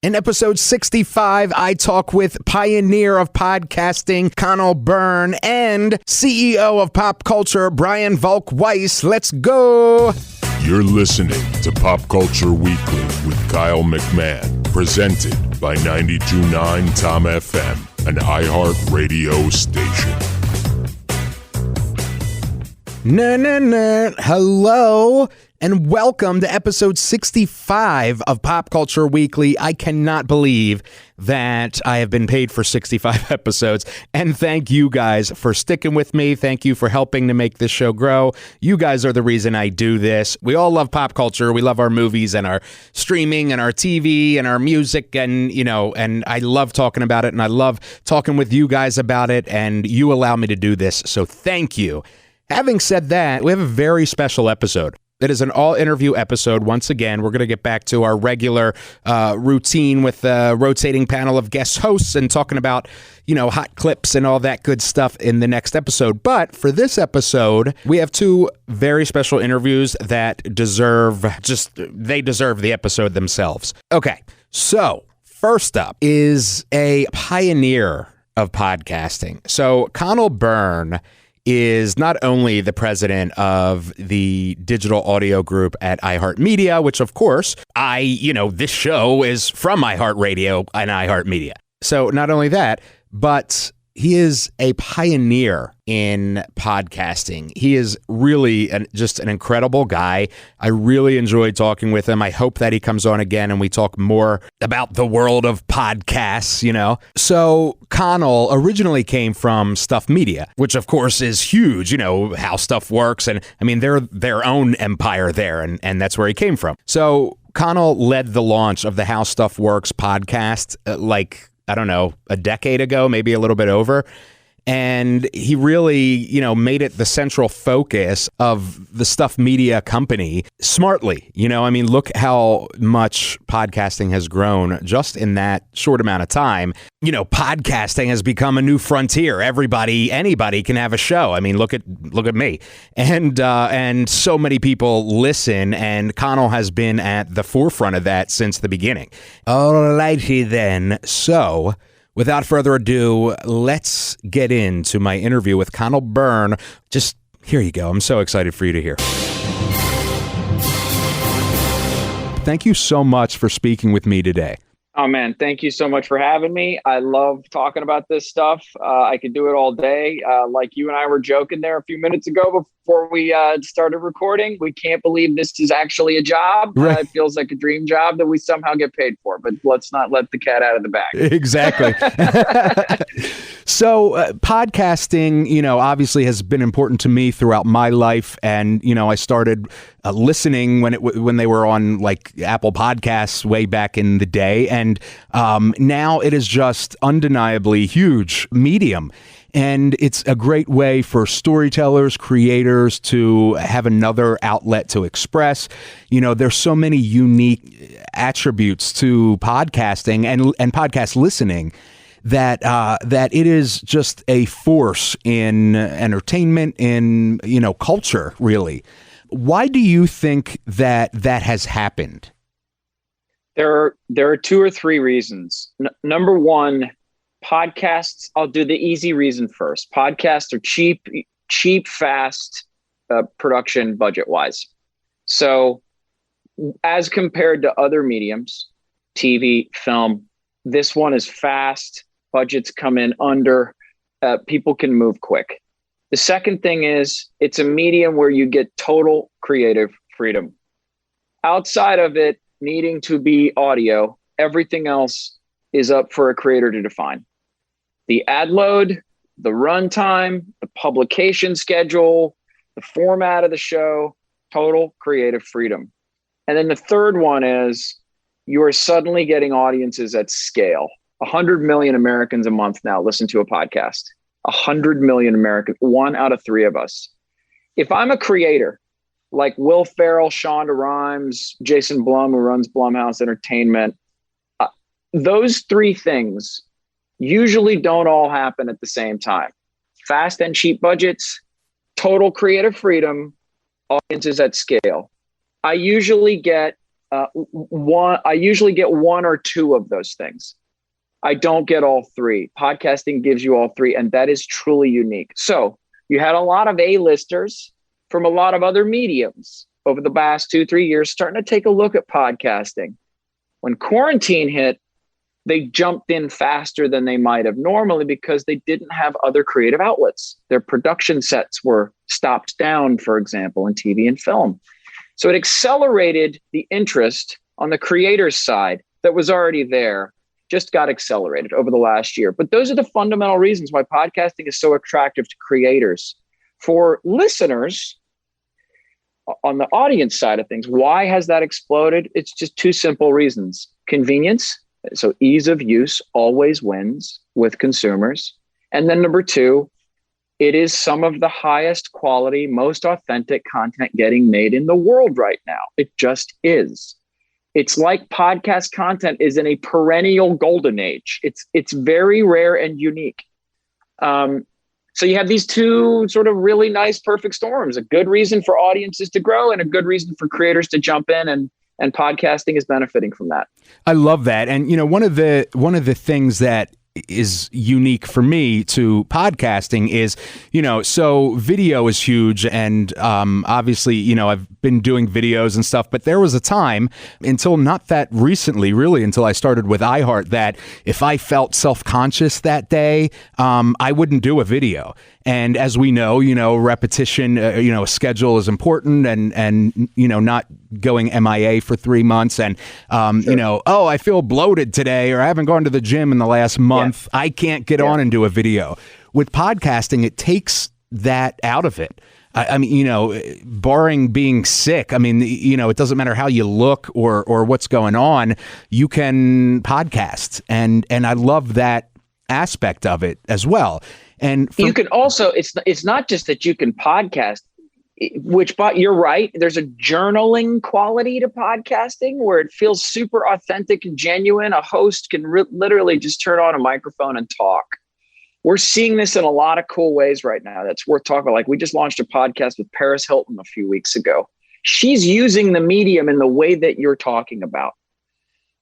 In episode 65, I talk with pioneer of podcasting, Conal Byrne, and CEO of Pop Culture, Brian Volk-Weiss. Let's go! You're listening to Pop Culture Weekly with Kyle McMahon, presented by 92.9 Tom FM, an iHeartRadio station. Hello, and welcome to episode 65 of Pop Culture Weekly. I cannot believe that I have been paid for 65 episodes, and thank you guys for sticking with me. Thank you for helping to make this show grow. You guys are the reason I do this. We all love pop culture. We love our movies and our streaming and our TV and our music, and and I love talking about it, and I love talking with you guys about it, and you allow me to do this, so thank you. Having said that, we have a very special episode. It is an all-interview episode. Once again, we're going to get back to our regular routine with a rotating panel of guest hosts and talking about, hot clips and all that good stuff in the next episode. But for this episode, we have two very special interviews that deserve the episode themselves. Okay, so first up is a pioneer of podcasting. So Conal Byrne is not only the president of the digital audio group at iHeartMedia, which of course this show is from iHeartRadio and iHeartMedia. So not only that, but he is a pioneer in podcasting. He is really just an incredible guy. I really enjoyed talking with him. I hope that he comes on again and we talk more about the world of podcasts, So Conal originally came from Stuff Media, which of course is huge, how stuff works. And I mean, they're their own empire there, and that's where he came from. So Conal led the launch of the How Stuff Works podcast, a decade ago, maybe a little bit over. And he really, made it the central focus of the Stuff Media company smartly. Look how much podcasting has grown just in that short amount of time. Podcasting has become a new frontier. Anybody can have a show. I mean, look at me. And so many people listen, and Conal has been at the forefront of that since the beginning. Alrighty then. So, without further ado, let's get into my interview with Conal Byrne. Just here you go. I'm so excited for you to hear. Thank you so much for speaking with me today. Oh, man, thank you so much for having me. I love talking about this stuff. I could do it all day. Like you and I were joking there a few minutes ago before we started recording. We can't believe this is actually a job. Right. It feels like a dream job that we somehow get paid for, but let's not let the cat out of the bag. Exactly. So podcasting, obviously has been important to me throughout my life. And, I started listening when they were on like Apple Podcasts way back in the day. And now it is just undeniably huge medium. And it's a great way for storytellers, creators to have another outlet to express. There's so many unique attributes to podcasting and podcast listening that it is just a force in entertainment, in culture, really. Why do you think that has happened? There are two or three reasons. Number one, podcasts. I'll do the easy reason first. Podcasts are cheap, fast production budget wise. So as compared to other mediums, TV, film, this one is fast. Budgets come in under. People can move quick. The second thing is it's a medium where you get total creative freedom. Outside of it needing to be audio, everything else is up for a creator to define. The ad load, the runtime, the publication schedule, the format of the show, total creative freedom. And then the third one is you are suddenly getting audiences at scale. 100 million Americans a month now listen to a podcast. 100 million Americans, 1 out of 3 of us. If I'm a creator like Will Ferrell, Shonda Rhimes, Jason Blum, who runs Blumhouse Entertainment, those 3 things usually don't all happen at the same time. Fast and cheap budgets, total creative freedom, audiences at scale. I usually get I usually get one or two of those things. I don't get all three. Podcasting gives you all three, and that is truly unique. So you had a lot of A-listers from a lot of other mediums over the past 2-3 years starting to take a look at podcasting. When quarantine hit, they jumped in faster than they might have normally because they didn't have other creative outlets. Their production sets were stopped down, for example, in TV and film. So it accelerated the interest on the creator's side that was already there, just got accelerated over the last year. But those are the fundamental reasons why podcasting is so attractive to creators. For listeners, on the audience side of things, why has that exploded? It's just two simple reasons. Convenience. So ease of use always wins with consumers. And then number two, it is some of the highest quality, most authentic content getting made in the world right now. It just is. It's like podcast content is in a perennial golden age. It's very rare and unique. So you have these two sort of really nice, perfect storms, a good reason for audiences to grow and a good reason for creators to jump in, and podcasting is benefiting from that. I love that. And, one of the things that is unique for me to podcasting is, so video is huge. And obviously, I've been doing videos and stuff, but there was a time until not that recently, really, until I started with iHeart, that if I felt self-conscious that day, I wouldn't do a video. And as we know, repetition, a schedule is important, and not going MIA for 3 months and, Sure. I feel bloated today, or I haven't gone to the gym in the last month. Yeah. I can't get on and do a video. With podcasting, it takes that out of it. I mean, barring being sick, it doesn't matter how you look or what's going on, you can podcast. And I love that aspect of it as well. And you can also, it's not just that you can podcast, but you're right. There's a journaling quality to podcasting where it feels super authentic and genuine. A host can literally just turn on a microphone and talk. We're seeing this in a lot of cool ways right now. That's worth talking about. Like, we just launched a podcast with Paris Hilton a few weeks ago. She's using the medium in the way that you're talking about.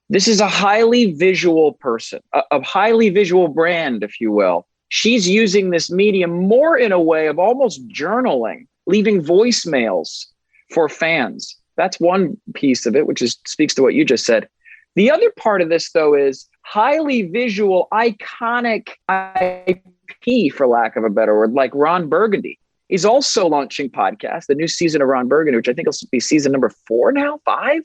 This is a highly visual person, a highly visual brand, if you will. She's using this medium more in a way of almost journaling, leaving voicemails for fans. That's one piece of it, which speaks to what you just said. The other part of this, though, is highly visual, iconic IP, for lack of a better word, like Ron Burgundy. He's also launching podcasts, the new season of Ron Burgundy, which I think will be season number 4 now, 5.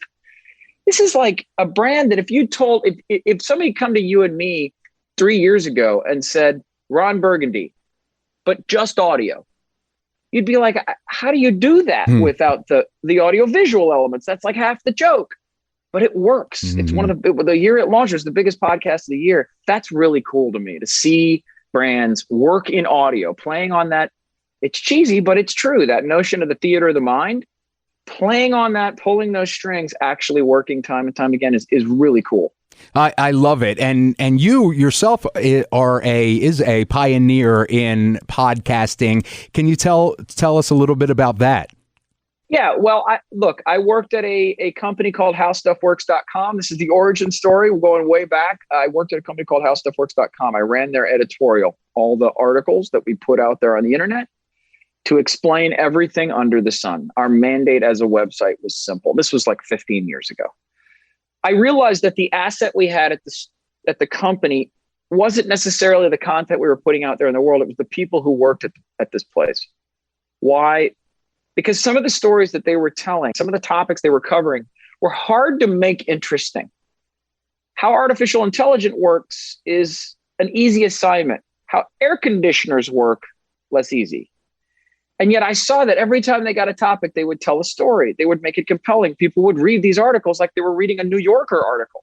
This is like a brand that if somebody come to you and me 3 years ago and said, Ron Burgundy, but just audio, you'd be like, how do you do that without the audio visual elements? That's like half the joke, but it works. Mm-hmm. It's one of the year it launched, was the biggest podcast of the year. That's really cool to me, to see brands work in audio, playing on that. It's cheesy, but it's true. That notion of the theater of the mind, playing on that, pulling those strings, actually working time and time again is really cool. I love it. And you yourself is a pioneer in podcasting. Can you tell us a little bit about that? Yeah, well, I worked at a company called HowStuffWorks.com. This is the origin story. We're going way back. I worked at a company called HowStuffWorks.com. I ran their editorial, all the articles that we put out there on the internet to explain everything under the sun. Our mandate as a website was simple. This was like 15 years ago. I realized that the asset we had at the company wasn't necessarily the content we were putting out there in the world. It was the people who worked at this place. Why? Because some of the stories that they were telling, some of the topics they were covering were hard to make interesting. How artificial intelligence works is an easy assignment. How air conditioners work, less easy. And yet I saw that every time they got a topic, they would tell a story. They would make it compelling. People would read these articles like they were reading a New Yorker article.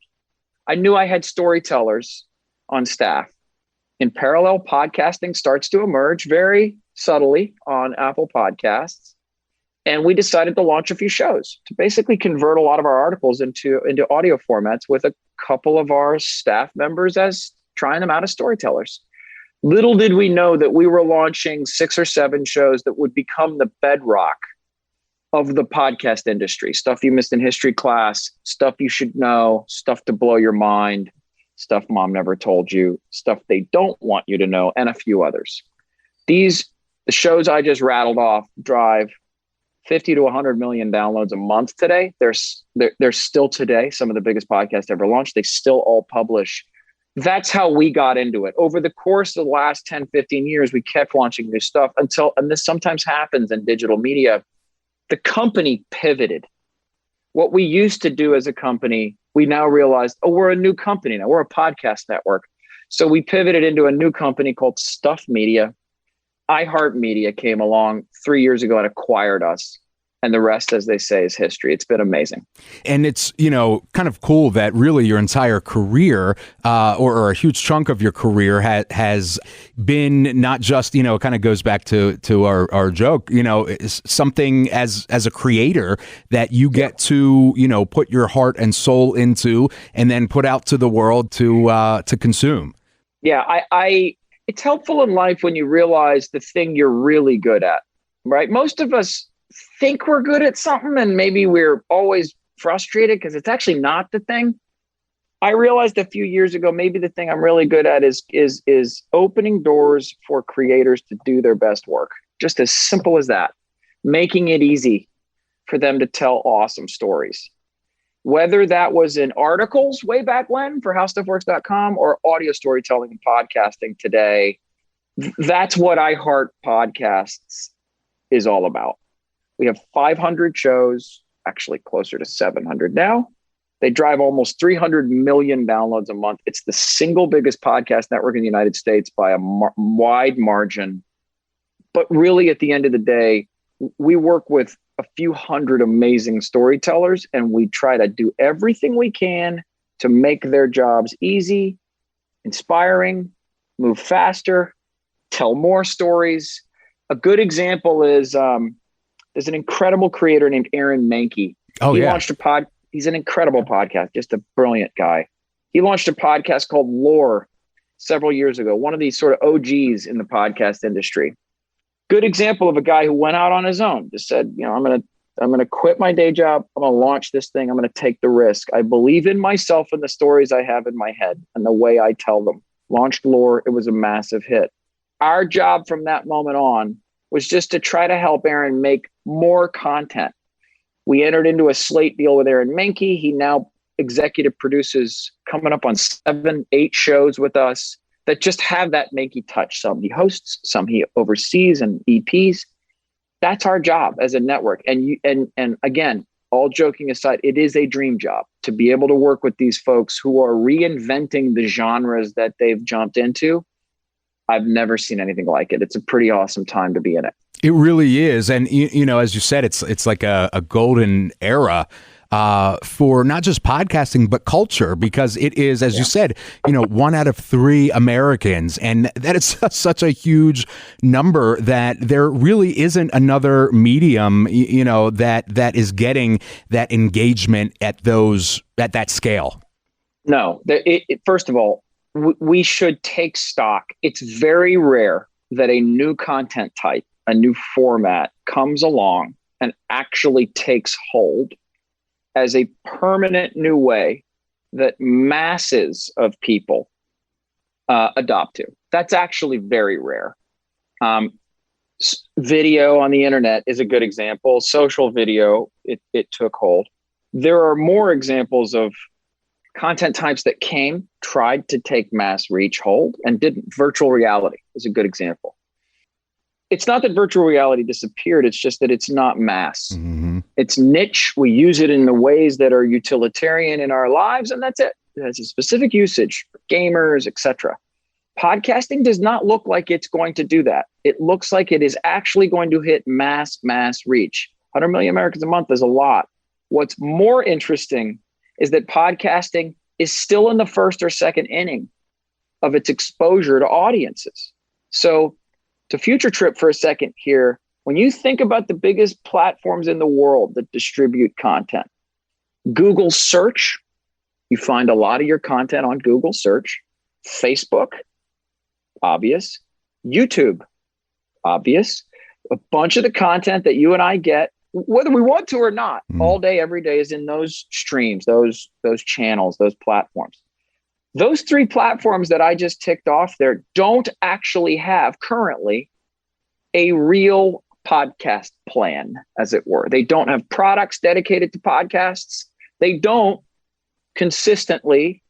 I knew I had storytellers on staff. In parallel, podcasting starts to emerge very subtly on Apple Podcasts. And we decided to launch a few shows to basically convert a lot of our articles into audio formats with a couple of our staff members as trying them out as storytellers. Little did we know that we were launching 6 or 7 shows that would become the bedrock of the podcast industry. Stuff you missed in history class, stuff you should know, stuff to blow your mind, stuff mom never told you, stuff they don't want you to know, and a few others. The shows I just rattled off drive 50 to 100 million downloads a month today. They're still today some of the biggest podcasts ever launched. They still all publish. That's how we got into it. Over the course of the last 10, 15 years, we kept launching new stuff and this sometimes happens in digital media, the company pivoted. What we used to do as a company, we now realized, we're a new company now. We're a podcast network. So we pivoted into a new company called Stuff Media. iHeartMedia came along 3 years ago and acquired us. And the rest, as they say, is history. It's been amazing. And it's, kind of cool that really your entire career or a huge chunk of your career has been not just, kind of goes back to our joke, something as a creator that you get to, put your heart and soul into and then put out to the world to consume. Yeah, it's helpful in life when you realize the thing you're really good at, right? Most of us think we're good at something and maybe we're always frustrated because it's actually not the thing. I realized a few years ago, maybe the thing I'm really good at is opening doors for creators to do their best work. Just as simple as that, making it easy for them to tell awesome stories. Whether that was in articles way back when for howstuffworks.com or audio storytelling and podcasting today, that's what iHeart Podcasts is all about. We have 500 shows, actually closer to 700 now. They drive almost 300 million downloads a month. It's the single biggest podcast network in the United States by a wide margin. But really, at the end of the day, we work with a few hundred amazing storytellers, and we try to do everything we can to make their jobs easy, inspiring, move faster, tell more stories. A good example is there's an incredible creator named Aaron Mahnke. He's an incredible podcast, just a brilliant guy. He launched a podcast called Lore several years ago, one of these sort of OGs in the podcast industry. Good example of a guy who went out on his own, just said, I'm going to quit my day job. I'm going to launch this thing. I'm going to take the risk. I believe in myself and the stories I have in my head and the way I tell them. Launched Lore. It was a massive hit. Our job from that moment on was just to try to help Aaron make more content. We entered into a slate deal with Aaron Mahnke. He now executive produces coming up on 7-8 shows with us that just have that Mahnke touch. Some he hosts, some he oversees and EPs. That's our job as a network. And again, all joking aside, it is a dream job to be able to work with these folks who are reinventing the genres that they've jumped into. I've never seen anything like it. It's a pretty awesome time to be in it. It really is. And, as you said, it's like a golden era for not just podcasting, but culture, because it is, as you said, 1 out of 3 Americans. And that is such a huge number that there really isn't another medium, that is getting that engagement at that scale. No, first of all, we should take stock. It's very rare that a new content type, a new format comes along and actually takes hold as a permanent new way that masses of people adopt to. That's actually very rare. Video on the internet is a good example. Social video, it took hold. There are more examples of content types that tried to take mass reach hold and didn't. Virtual reality is a good example. It's not that virtual reality disappeared. It's just that it's not mass. Mm-hmm. It's niche. We use it in the ways that are utilitarian in our lives, and that's it. It has a specific usage for gamers, etc. Podcasting does not look like it's going to do that. It looks like it is actually going to hit mass reach. 100 million Americans a month is a lot. What's more interesting is that podcasting is still in the first or second inning of its exposure to audiences. So to future trip for a second here, when you think about the biggest platforms in the world that distribute content, Google search, you find a lot of your content on Google search. Facebook, obvious. YouTube, obvious. A bunch of the content that you and I get whether we want to or not, all day, every day is in those streams, those channels, those platforms. Those 3 platforms that I just ticked off there don't actually have currently a real podcast plan, as it were. They don't have products dedicated to podcasts. They don't consistently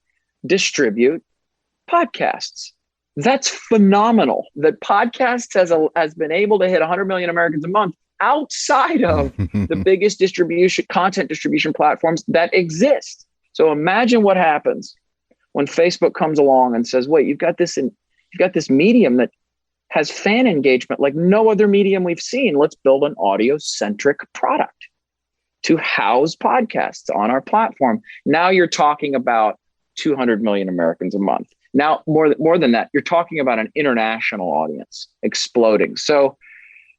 distribute podcasts. That's phenomenal that podcasts has been able to hit 100 million Americans a month outside of the biggest content distribution platforms that exist. So imagine what happens when Facebook comes along and says, wait, you've got this medium that has fan engagement like no other medium we've seen. Let's build an audio-centric product to house podcasts on our platform. Now you're talking about 200 million Americans a month. Now, more than that, you're talking about an international audience exploding. So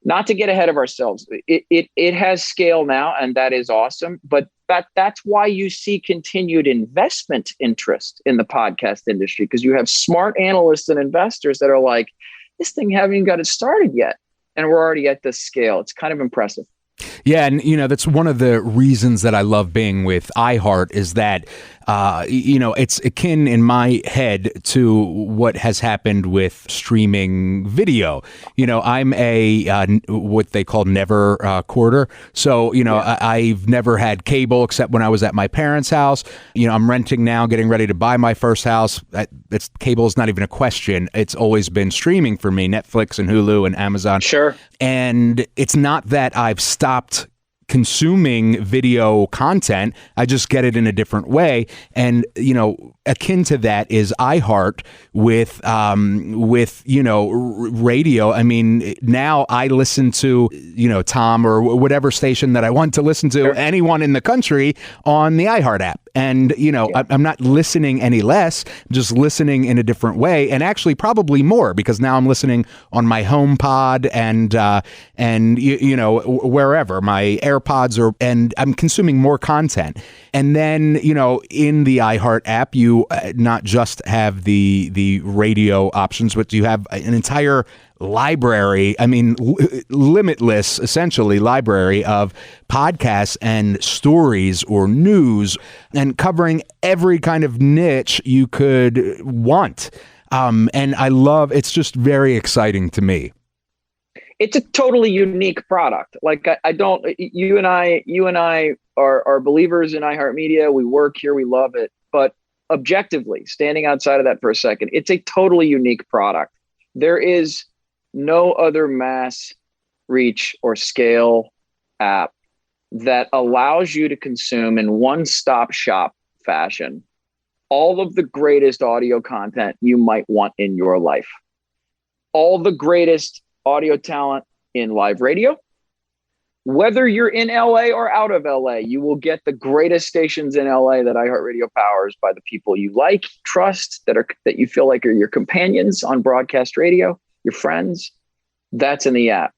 not to get ahead of ourselves, it has scale now, and that is awesome. But that's why you see continued investment interest in the podcast industry, because you have smart analysts and investors that are like, this thing hasn't even got it started yet, and we're already at this scale. It's kind of impressive. Yeah, and that's one of the reasons that I love being with iHeart is that it's akin in my head to what has happened with streaming video. I'm a what they call never quarter. So, I've never had cable except when I was at my parents' house. I'm renting now, getting ready to buy my first house. Cable is not even a question. It's always been streaming for me, Netflix and Hulu and Amazon. Sure. And it's not that I've stopped consuming video content. I just get it in a different way. And, akin to that is iHeart with radio. I mean, now I listen to, Tom or whatever station that I want to listen to, anyone in the country on the iHeart app. And, I'm not listening any less, I'm just listening in a different way, and actually probably more, because now I'm listening on my HomePod and wherever, my AirPods and I'm consuming more content. And then, in the iHeart app, you not just have the radio options, but you have an entire library, limitless, essentially, library of podcasts and stories or news, and covering every kind of niche you could want. And I love, it's just very exciting to me. It's a totally unique product. Like you and I are believers in iHeartMedia. We work here. We love it. But objectively, standing outside of that for a second, it's a totally unique product. There is no other mass reach or scale app that allows you to consume in one-stop shop fashion all of the greatest audio content you might want in your life. All the greatest audio talent in live radio. Whether you're in LA or out of LA, you will get the greatest stations in LA that iHeartRadio powers by the people you like, trust, that you feel like are your companions on broadcast radio, your friends. That's in the app.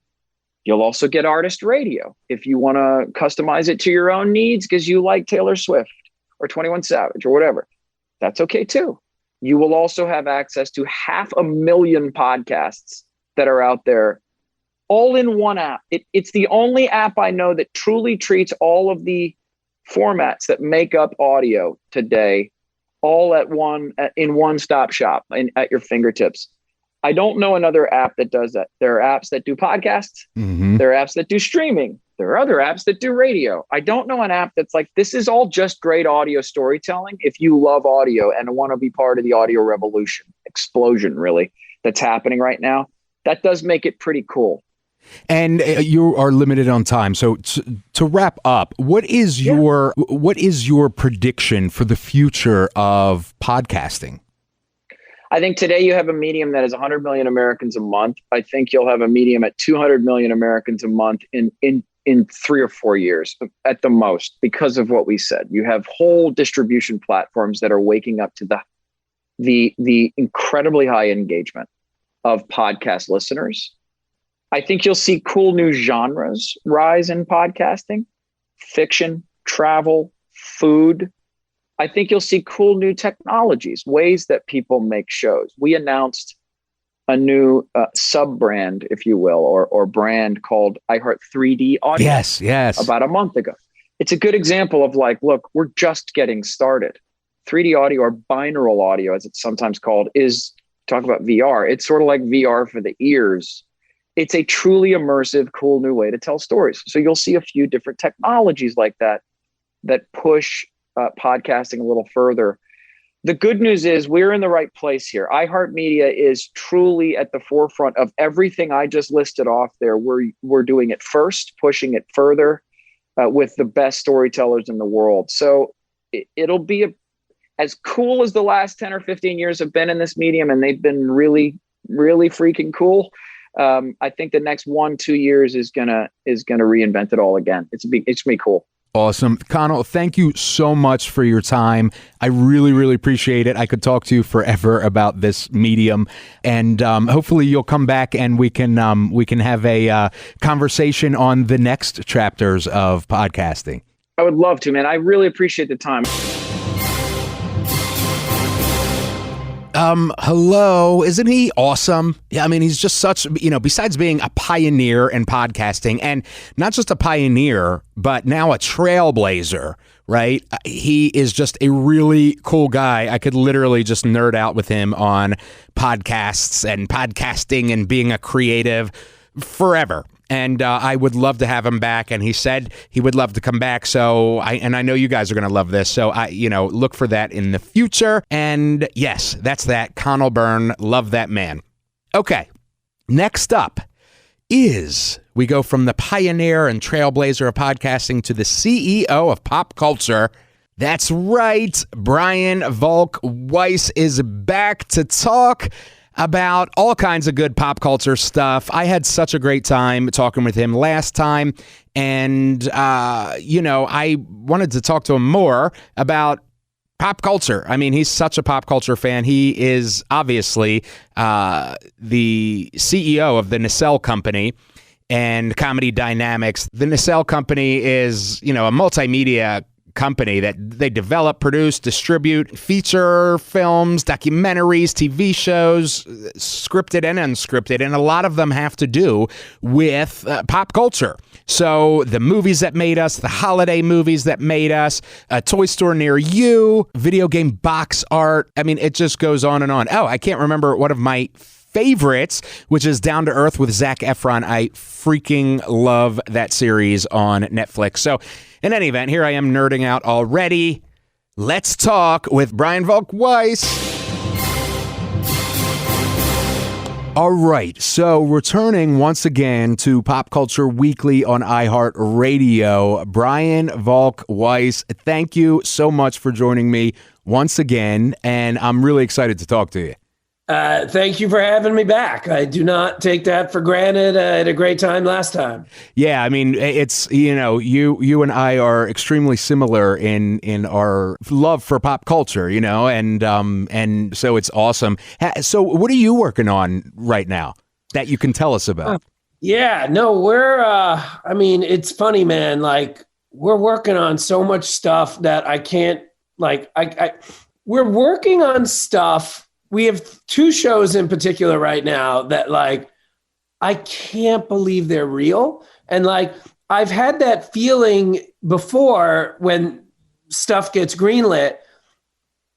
You'll also get artist radio if you want to customize it to your own needs because you like Taylor Swift or 21 Savage or whatever. That's okay too. You will also have access to 500,000 podcasts that are out there all in one app. It's the only app I know that truly treats all of the formats that make up audio today all in one-stop shop at your fingertips. I don't know another app that does that. There are apps that do podcasts. Mm-hmm. There are apps that do streaming. There are other apps that do radio. I don't know an app that's like, this is all just great audio storytelling. If you love audio and want to be part of the audio revolution, explosion really, that's happening right now, that does make it pretty cool. And you are limited on time. So to wrap up, what is your prediction for the future of podcasting? I think today you have a medium that is 100 million Americans a month. I think you'll have a medium at 200 million Americans a month in 3 or 4 years at the most, because of what we said. You have whole distribution platforms that are waking up to the incredibly high engagement of podcast listeners. I think you'll see cool new genres rise in podcasting: fiction, travel, food. I think you'll see cool new technologies, ways that people make shows. We announced sub brand, if you will, or brand called iHeart 3D Audio. Yes. About a month ago. It's a good example of like, look, we're just getting started. 3D audio, or binaural audio, as it's sometimes called, is talk about VR. It's sort of like VR for the ears. It's a truly immersive, cool new way to tell stories. So you'll see a few different technologies like that push podcasting a little further. The good news is we're in the right place here. iHeartMedia is truly at the forefront of everything I just listed off there. We're doing it first, pushing it further with the best storytellers in the world. So it'll be as cool as the last 10 or 15 years have been in this medium, and they've been really, really freaking cool. I think the next 1-2 years is gonna reinvent it all again. It's gonna be cool. Awesome. Conal, thank you so much for your time. I really, really appreciate it. I could talk to you forever about this medium, and hopefully you'll come back and we can have a conversation on the next chapters of podcasting. I would love to, man. I really appreciate the time. Hello, isn't he awesome? Yeah, I mean, he's just such, besides being a pioneer in podcasting, and not just a pioneer, but now a trailblazer, right? He is just a really cool guy. I could literally just nerd out with him on podcasts and podcasting and being a creative forever. And I would love to have him back. And he said he would love to come back. So I know you guys are going to love this. So look for that in the future. And yes, that's that. Conal Byrne. Love that man. Okay. Next up is we go from the pioneer and trailblazer of podcasting to the CEO of pop culture. That's right. Brian Volk-Weiss is back to talk about all kinds of good pop culture stuff. I had such a great time talking with him last time, and I wanted to talk to him more about pop culture. I mean, he's such a pop culture fan. He is obviously the CEO of the Nacelle company and Comedy Dynamics. The Nacelle company is, a multimedia company that they develop, produce, distribute feature films, documentaries, TV shows, scripted and unscripted, and a lot of them have to do with pop culture. So the movies that made us, the holiday movies that made us, a toy store near you, video game box art. I mean, it just goes on and on. Oh, I can't remember one of my favorites, which is Down to Earth with Zac Efron. I freaking love that series on Netflix. So in any event, here I am nerding out already. Let's talk with Brian Volk-Weiss. All right, so returning once again to Pop Culture Weekly on iHeartRadio, Brian Volk-Weiss, thank you so much for joining me once again, and I'm really excited to talk to you. Thank you for having me back. I do not take that for granted. I had a great time last time. Yeah, I mean, it's, you and I are extremely similar in our love for pop culture, and so it's awesome. So what are you working on right now that you can tell us about? It's funny, man. Like, we're working on so much stuff that I can't, we're working on stuff. We have 2 shows in particular right now that I can't believe they're real. And I've had that feeling before when stuff gets greenlit.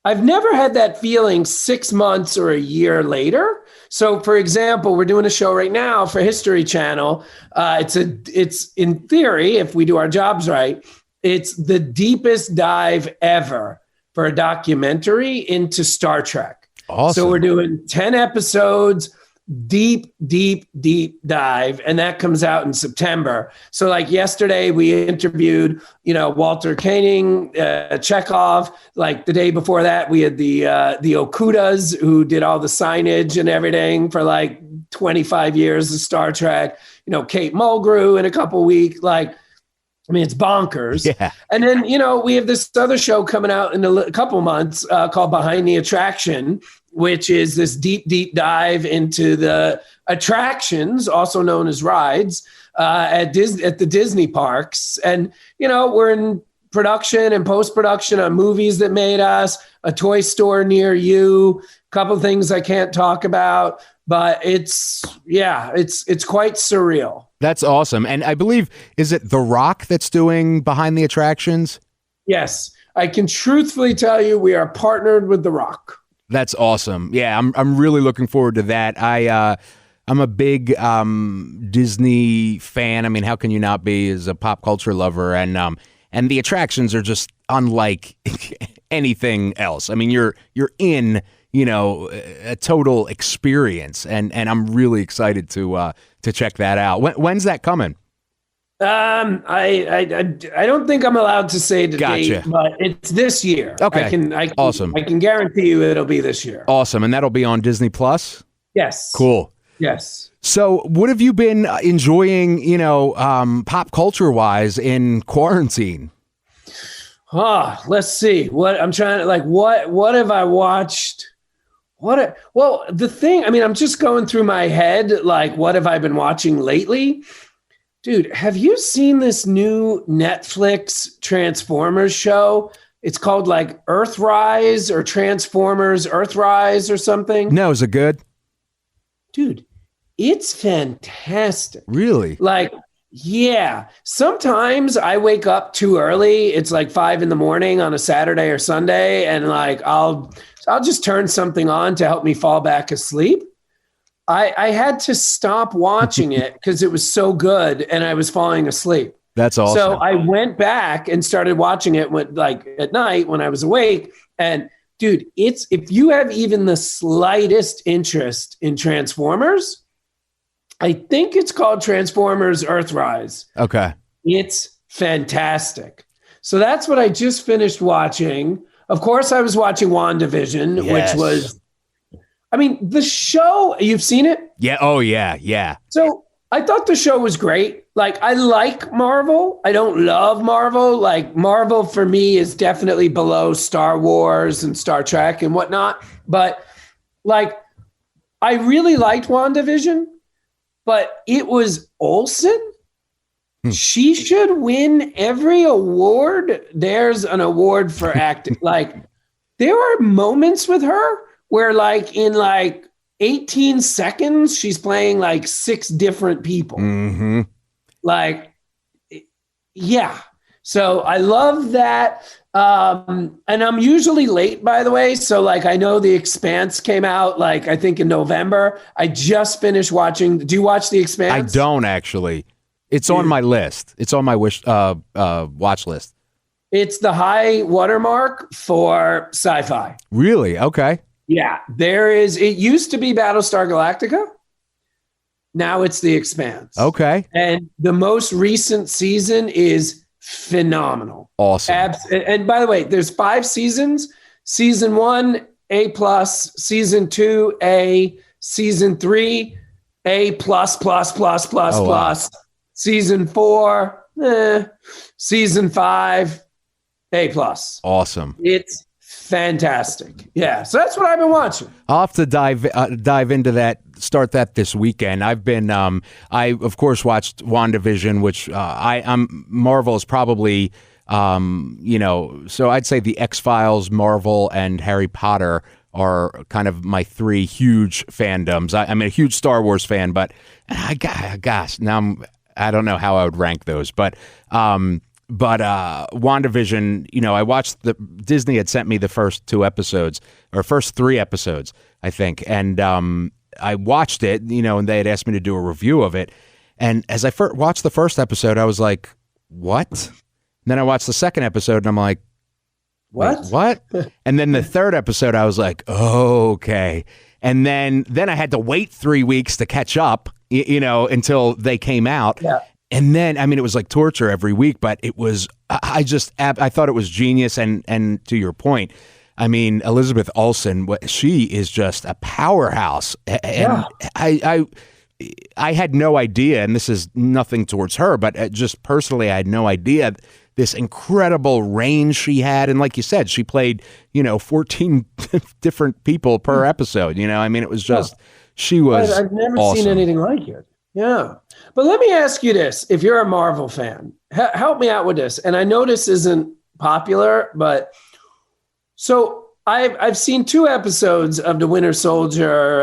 I've never had that feeling 6 months or a year later. So for example, we're doing a show right now for History Channel. It's in theory, if we do our jobs right, it's the deepest dive ever for a documentary into Star Trek. Awesome. So we're doing 10 episodes, deep dive, and that comes out in September. So yesterday we interviewed, Walter Koenig, Chekhov. The day before that we had the Okudas who did all the signage and everything for 25 years of Star Trek. Kate Mulgrew in a couple weeks. It's bonkers. Yeah. And then, we have this other show coming out in a couple months called Behind the Attraction, which is this deep dive into the attractions, also known as rides, at the Disney parks. And, we're in production and post-production on movies that made us, a toy store near you, a couple of things I can't talk about, but it's quite surreal. That's awesome. And I believe, is it The Rock that's doing behind the attractions? Yes. I can truthfully tell you we are partnered with The Rock. That's awesome. Yeah, I'm really looking forward to that. I'm a big Disney fan. I mean, how can you not be as a pop culture lover? And the attractions are just unlike anything else. I mean, you're in, a total experience, and I'm really excited to check that out. When's that coming? I don't think I'm allowed to say the date, but it's this year. Okay. Awesome. I can guarantee you it'll be this year. Awesome. And that'll be on Disney Plus? Yes. Cool. Yes. So what have you been enjoying, pop culture wise in quarantine? Let's see. What I'm trying to what have I watched? I'm just going through my head, what have I been watching lately? Dude, have you seen this new Netflix Transformers show? It's called Earthrise or Transformers Earthrise or something. No, is it good? Dude, it's fantastic. Really? Yeah. Sometimes I wake up too early. It's 5 a.m. on a Saturday or Sunday. And I'll just turn something on to help me fall back asleep. I had to stop watching it because it was so good and I was falling asleep. That's awesome. So I went back and started watching it at night when I was awake. And dude, if you have even the slightest interest in Transformers, I think it's called Transformers Earthrise. Okay. It's fantastic. So that's what I just finished watching. Of course, I was watching WandaVision, yes. which was, the show, you've seen it? Yeah. Oh, yeah. Yeah. So I thought the show was great. I like Marvel. I don't love Marvel. Marvel for me is definitely below Star Wars and Star Trek and whatnot. But I really liked WandaVision, but it was Olsen. She should win every award. There's an award for acting. There are moments with her where in 18 seconds, she's playing 6 different people. Mm-hmm. Yeah. So I love that. And I'm usually late, by the way. So I know The Expanse came out, I think in November. I just finished watching. Do you watch The Expanse? I don't actually. It's on my list. It's on my watch list. It's the high watermark for sci-fi. Really? Okay. Yeah, it used to be Battlestar Galactica. Now it's The Expanse. Okay. And the most recent season is phenomenal. Awesome. And by the way, there's 5 seasons. Season 1, A+, season 2, A, season 3, A++++++. Oh, wow. Season 4, season 5, A+. Awesome. It's fantastic. Yeah. So that's what I've been watching. I'll have to dive into that, start that this weekend. I've been, I of course watched WandaVision, which Marvel is probably, so I'd say the X-Files, Marvel, and Harry Potter are kind of my 3 huge fandoms. I'm a huge Star Wars fan, but gosh, now I don't know how I would rank those, but WandaVision, I watched Disney had sent me the first 2 episodes or first 3 episodes, I think. And I watched it, and they had asked me to do a review of it. And as I watched the first episode, I was like, what? And then I watched the second episode and I'm like, what? And then the third episode, I was like, oh, okay. And then I had to wait 3 weeks to catch up, until they came out. Yeah. And then, it was like torture every week, but it was, I thought it was genius. And to your point, Elizabeth Olsen, she is just a powerhouse. And I had no idea, and this is nothing towards her, but just personally, I had no idea this incredible range she had. And like you said, she played, 14 different people per episode. It was just, she was I've never awesome. seen anything like it. Yeah. But let me ask you this. If you're a Marvel fan, help me out with this. And I know this isn't popular, but so I've seen 2 episodes of The Winter Soldier,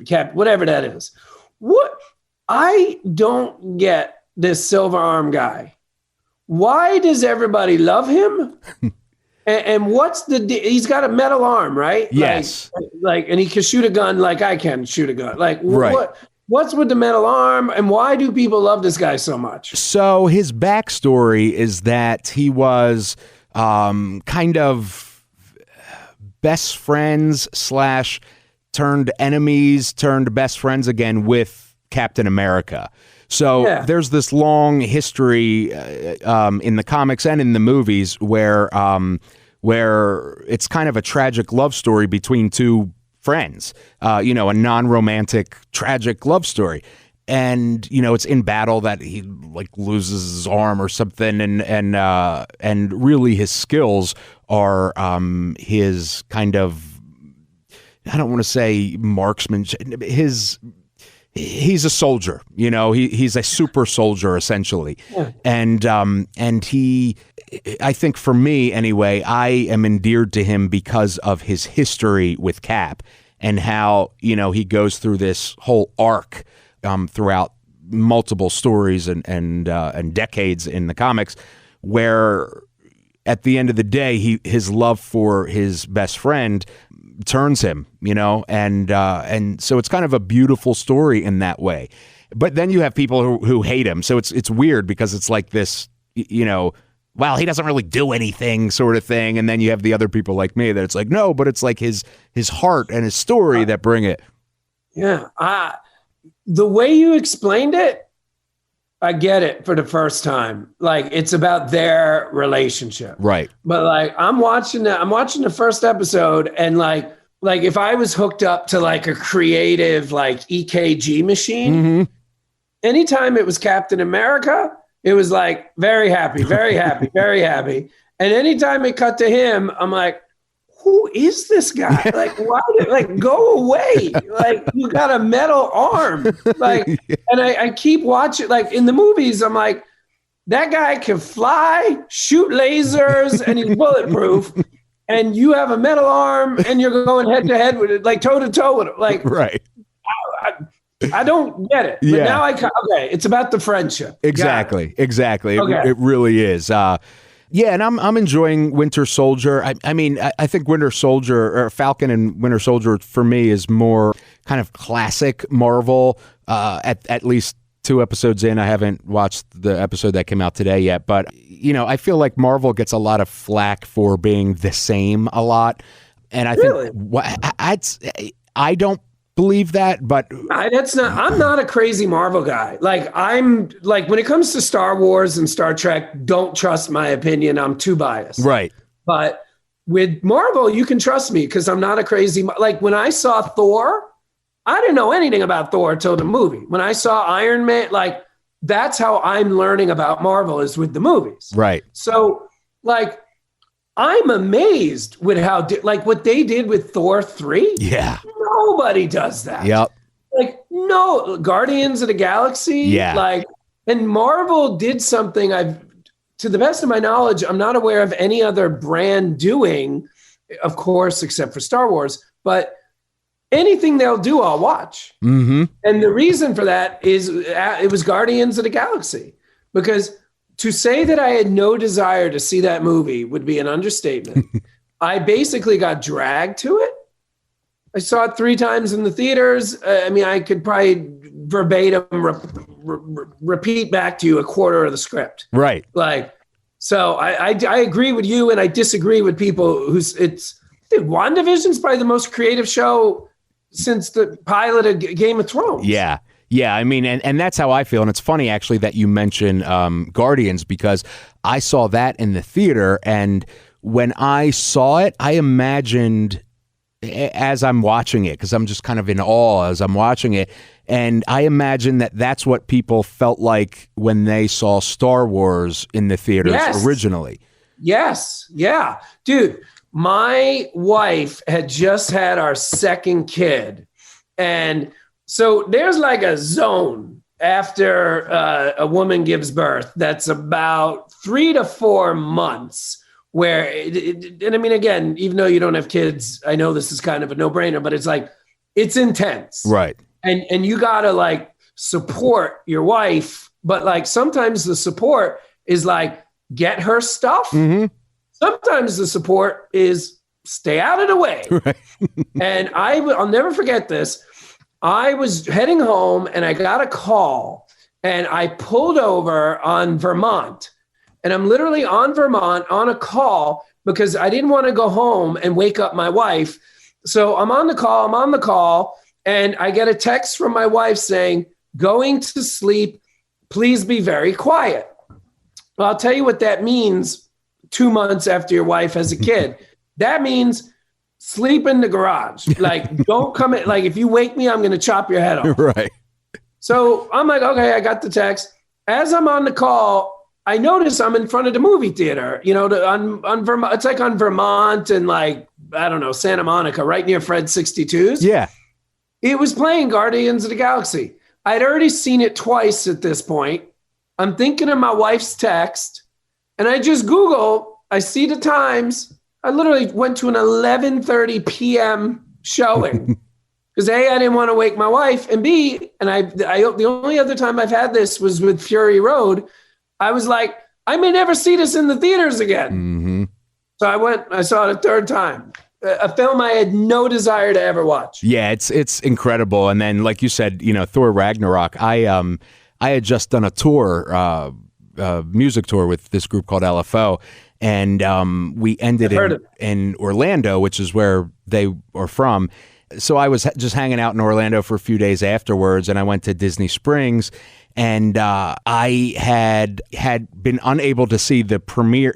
Cap, whatever that is. What I don't get this Silver Arm guy. Why does everybody love him? And what's he's got a metal arm, right? Yes. And he can shoot a gun like I can shoot a gun. Like, right. What's with the metal arm, and why do people love this guy so much? So his backstory is that he was kind of best friends / turned enemies, turned best friends again with Captain America. So there's this long history in the comics and in the movies where it's kind of a tragic love story between 2 friends, a non-romantic, tragic love story. And, it's in battle that he like loses his arm or something. And really his skills are his kind of, I don't want to say marksmanship, he's a soldier, he's a super soldier essentially. Yeah. And he, I think for me anyway, I am endeared to him because of his history with Cap and how, he goes through this whole arc throughout multiple stories and decades in the comics where at the end of the day, his love for his best friend turns him, and so it's kind of a beautiful story in that way. But then you have people who hate him. So it's weird because it's like this, well, he doesn't really do anything sort of thing. And then you have the other people like me that it's like, no, but it's like his heart and his story that bring it. Yeah. The way you explained it, I get it for the first time. Like it's about their relationship. Right. But like I'm watching the first episode and like if I was hooked up to like a creative like EKG machine, anytime it was Captain America, it was like very happy, very happy, very happy. And anytime it cut to him, I'm like, who is this guy? Like, why? Like, go away! Like, you got a metal arm. Like, and I keep watching. Like in the movies, I'm like, that guy can fly, shoot lasers, and he's bulletproof. And you have a metal arm, and you're going head to head with it, like toe to toe with it. Like, right? I don't get it. But now okay. It's about the friendship. Exactly. Okay. It really is. Yeah, and I'm enjoying Winter Soldier. I mean, I think Winter Soldier or Falcon and Winter Soldier for me is more kind of classic Marvel. At least 2 episodes in, I haven't watched the episode that came out today yet, but I feel like Marvel gets a lot of flack for being the same a lot, and I think I don't believe that, but I'm not a crazy Marvel guy. Like I'm like when it comes to Star Wars and Star Trek, don't trust my opinion. I'm too biased. Right. But with Marvel, you can trust me because I'm not a crazy, like when I saw Thor, I didn't know anything about Thor till the movie. When I saw Iron Man, like that's how I'm learning about Marvel is with the movies. Right. So like I'm amazed with how like what they did with Thor 3. Yeah. Nobody does that. Yep. Like, no, Guardians of the Galaxy. Yeah. Like, and Marvel did something to the best of my knowledge, I'm not aware of any other brand doing, of course, except for Star Wars, but anything they'll do, I'll watch. Mm-hmm. And the reason for that is it was Guardians of the Galaxy. Because to say that I had no desire to see that movie would be an understatement. I basically got dragged to it. I saw it 3 times in the theaters. I mean, I could probably verbatim repeat back to you a quarter of the script. Right. Like, so I agree with you, and I disagree with people WandaVision's probably the most creative show since the pilot of Game of Thrones. Yeah. Yeah, I mean, and that's how I feel. And it's funny, actually, that you mention Guardians, because I saw that in the theater. And when I saw it, I imagined, as I'm watching it, because I'm just kind of in awe as I'm watching it, and I imagine that that's what people felt like when they saw Star Wars in the theaters originally. Yes. Yeah. Dude, my wife had just had our second kid. And so there's like a zone after a woman gives birth, that's about 3 to 4 months where, and I mean, again, even though you don't have kids, I know this is kind of a no-brainer, but it's like, it's intense. Right. And you got to like support your wife, but like sometimes the support is like, get her stuff. Mm-hmm. Sometimes the support is stay out of the way. Right. And I'll never forget this. I was heading home and I got a call and I pulled over on Vermont, and I'm literally on Vermont on a call because I didn't want to go home and wake up my wife. So I'm on the call and I get a text from my wife saying, going to sleep, please be very quiet. Well, I'll tell you what that means 2 months after your wife has a kid. That means sleep in the garage. Like, don't come in. Like, if you wake me, I'm going to chop your head off. Right. So I'm like, okay, I got the text. As I'm on the call, I notice I'm in front of the movie theater, on Vermont. It's like on Vermont and like, I don't know, Santa Monica, right near Fred 62's. Yeah. It was playing Guardians of the Galaxy. I'd already seen it twice at this point. I'm thinking of my wife's text, and I just Google, I see the times. I literally went to an 11:30 p.m. showing because A, I didn't want to wake my wife, and B, and I the only other time I've had this was with Fury Road. I was like, I may never see this in the theaters again. Mm-hmm. So I saw it a third time. A film I had no desire to ever watch. Yeah, it's incredible. And then, like you said, Thor Ragnarok. I had just done a tour, music tour with this group called LFO, and we ended in Orlando, which is where they are from. So I was just hanging out in Orlando for a few days afterwards, and I went to Disney Springs. And I had been unable to see the premiere,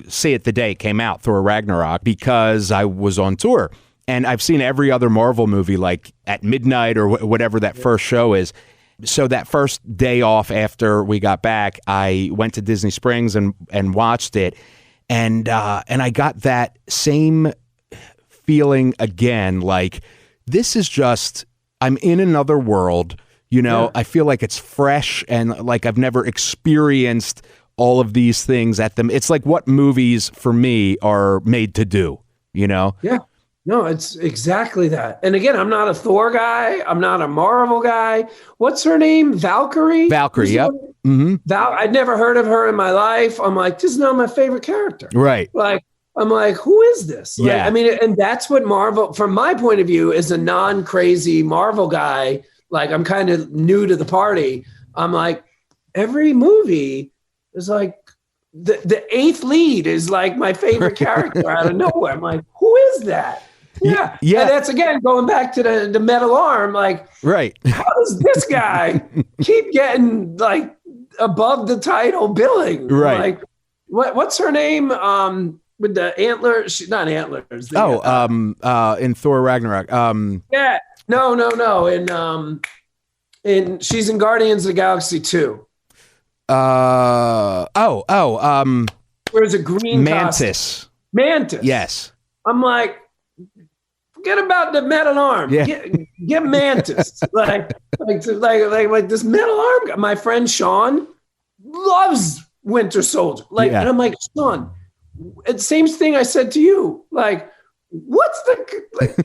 see it the day it came out, Thor Ragnarok, because I was on tour. And I've seen every other Marvel movie like at midnight or whatever that first show is. So that first day off after we got back, I went to Disney Springs and watched it. And I got that same feeling again, like this is just, I'm in another world. I feel like it's fresh and like I've never experienced all of these things at them. It's like what movies for me are made to do, Yeah. No, it's exactly that. And again, I'm not a Thor guy. I'm not a Marvel guy. What's her name? Valkyrie? Valkyrie, yep. Mm-hmm. I'd never heard of her in my life. I'm like, this is not my favorite character. Right. Like, I'm like, who is this? Like, yeah. I mean, and that's what Marvel, from my point of view, as a non-crazy Marvel guy, like I'm kind of new to the party. I'm like, every movie is like the eighth lead is like my favorite character out of nowhere. I'm like, who is that? Yeah. And that's again going back to the metal arm. Like, right. How does this guy keep getting like above the title billing? Right. Like, what's her name? With the antlers, not antlers. In Thor Ragnarok. Yeah. No. And she's in Guardians of the Galaxy 2. Where's a green Mantis. Costume? Mantis. Yes. I'm like, forget about the metal arm. Yeah. Get Mantis. like this metal arm guy. My friend Sean loves Winter Soldier. And I'm like, Sean, same thing I said to you. Like, what's the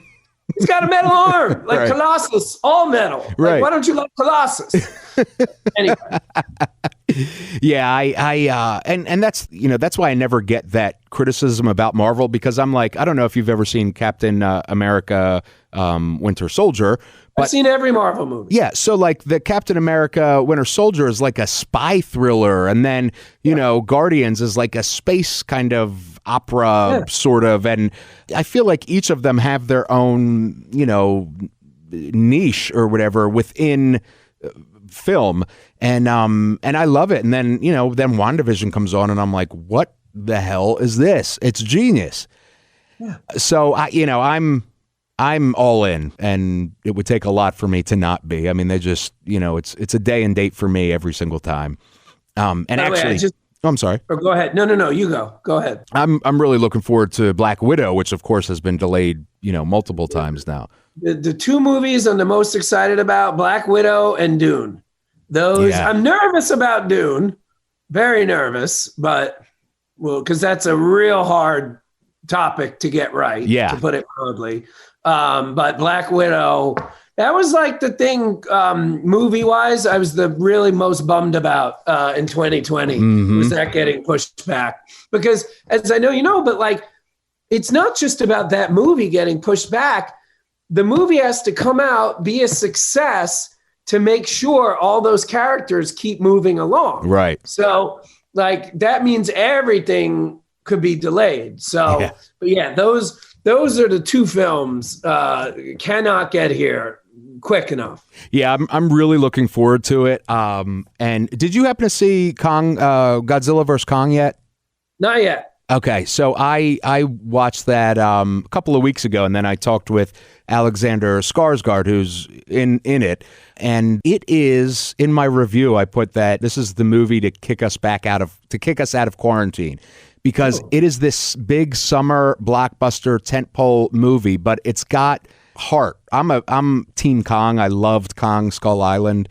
he's got a metal arm, like right. Colossus, all metal. Right. Like, why don't you love Colossus? Anyway. Yeah, and that's that's why I never get that criticism about Marvel, because I'm like, I don't know if you've ever seen Captain America Winter Soldier. But, I've seen every Marvel movie. Yeah, so like the Captain America Winter Soldier is like a spy thriller, and then Guardians is like a space kind of opera sort of, and I feel like each of them have their own niche or whatever within film, and I love it. And then then WandaVision comes on, and I'm like, what the hell is this? It's genius. Yeah. So I'm all in, and it would take a lot for me to not be. I mean, they just, it's a day and date for me every single time. And actually, Oh, I'm sorry. Or go ahead. No. You go. Go ahead. I'm really looking forward to Black Widow, which of course has been delayed, multiple times now. The two movies I'm the most excited about, Black Widow and Dune. I'm nervous about Dune. Very nervous, but because that's a real hard topic to get right, to put it mildly. But Black Widow, that was like the thing movie-wise I was the really most bummed about in 2020 was that getting pushed back. Because as I know you know, but like it's not just about that movie getting pushed back. The movie has to come out, be a success to make sure all those characters keep moving along. Right. So like that means everything could be delayed. So, but yeah, those are the two films cannot get here quick enough. Yeah, I'm really looking forward to it. And did you happen to see Godzilla vs. Kong yet? Not yet. Okay, so I watched that a couple of weeks ago, and then I talked with Alexander Skarsgård, who's in it, and it is in my review. I put that this is the movie to kick us out of quarantine, because it is this big summer blockbuster tentpole movie, but it's got heart. I'm Team Kong. I loved Kong Skull Island.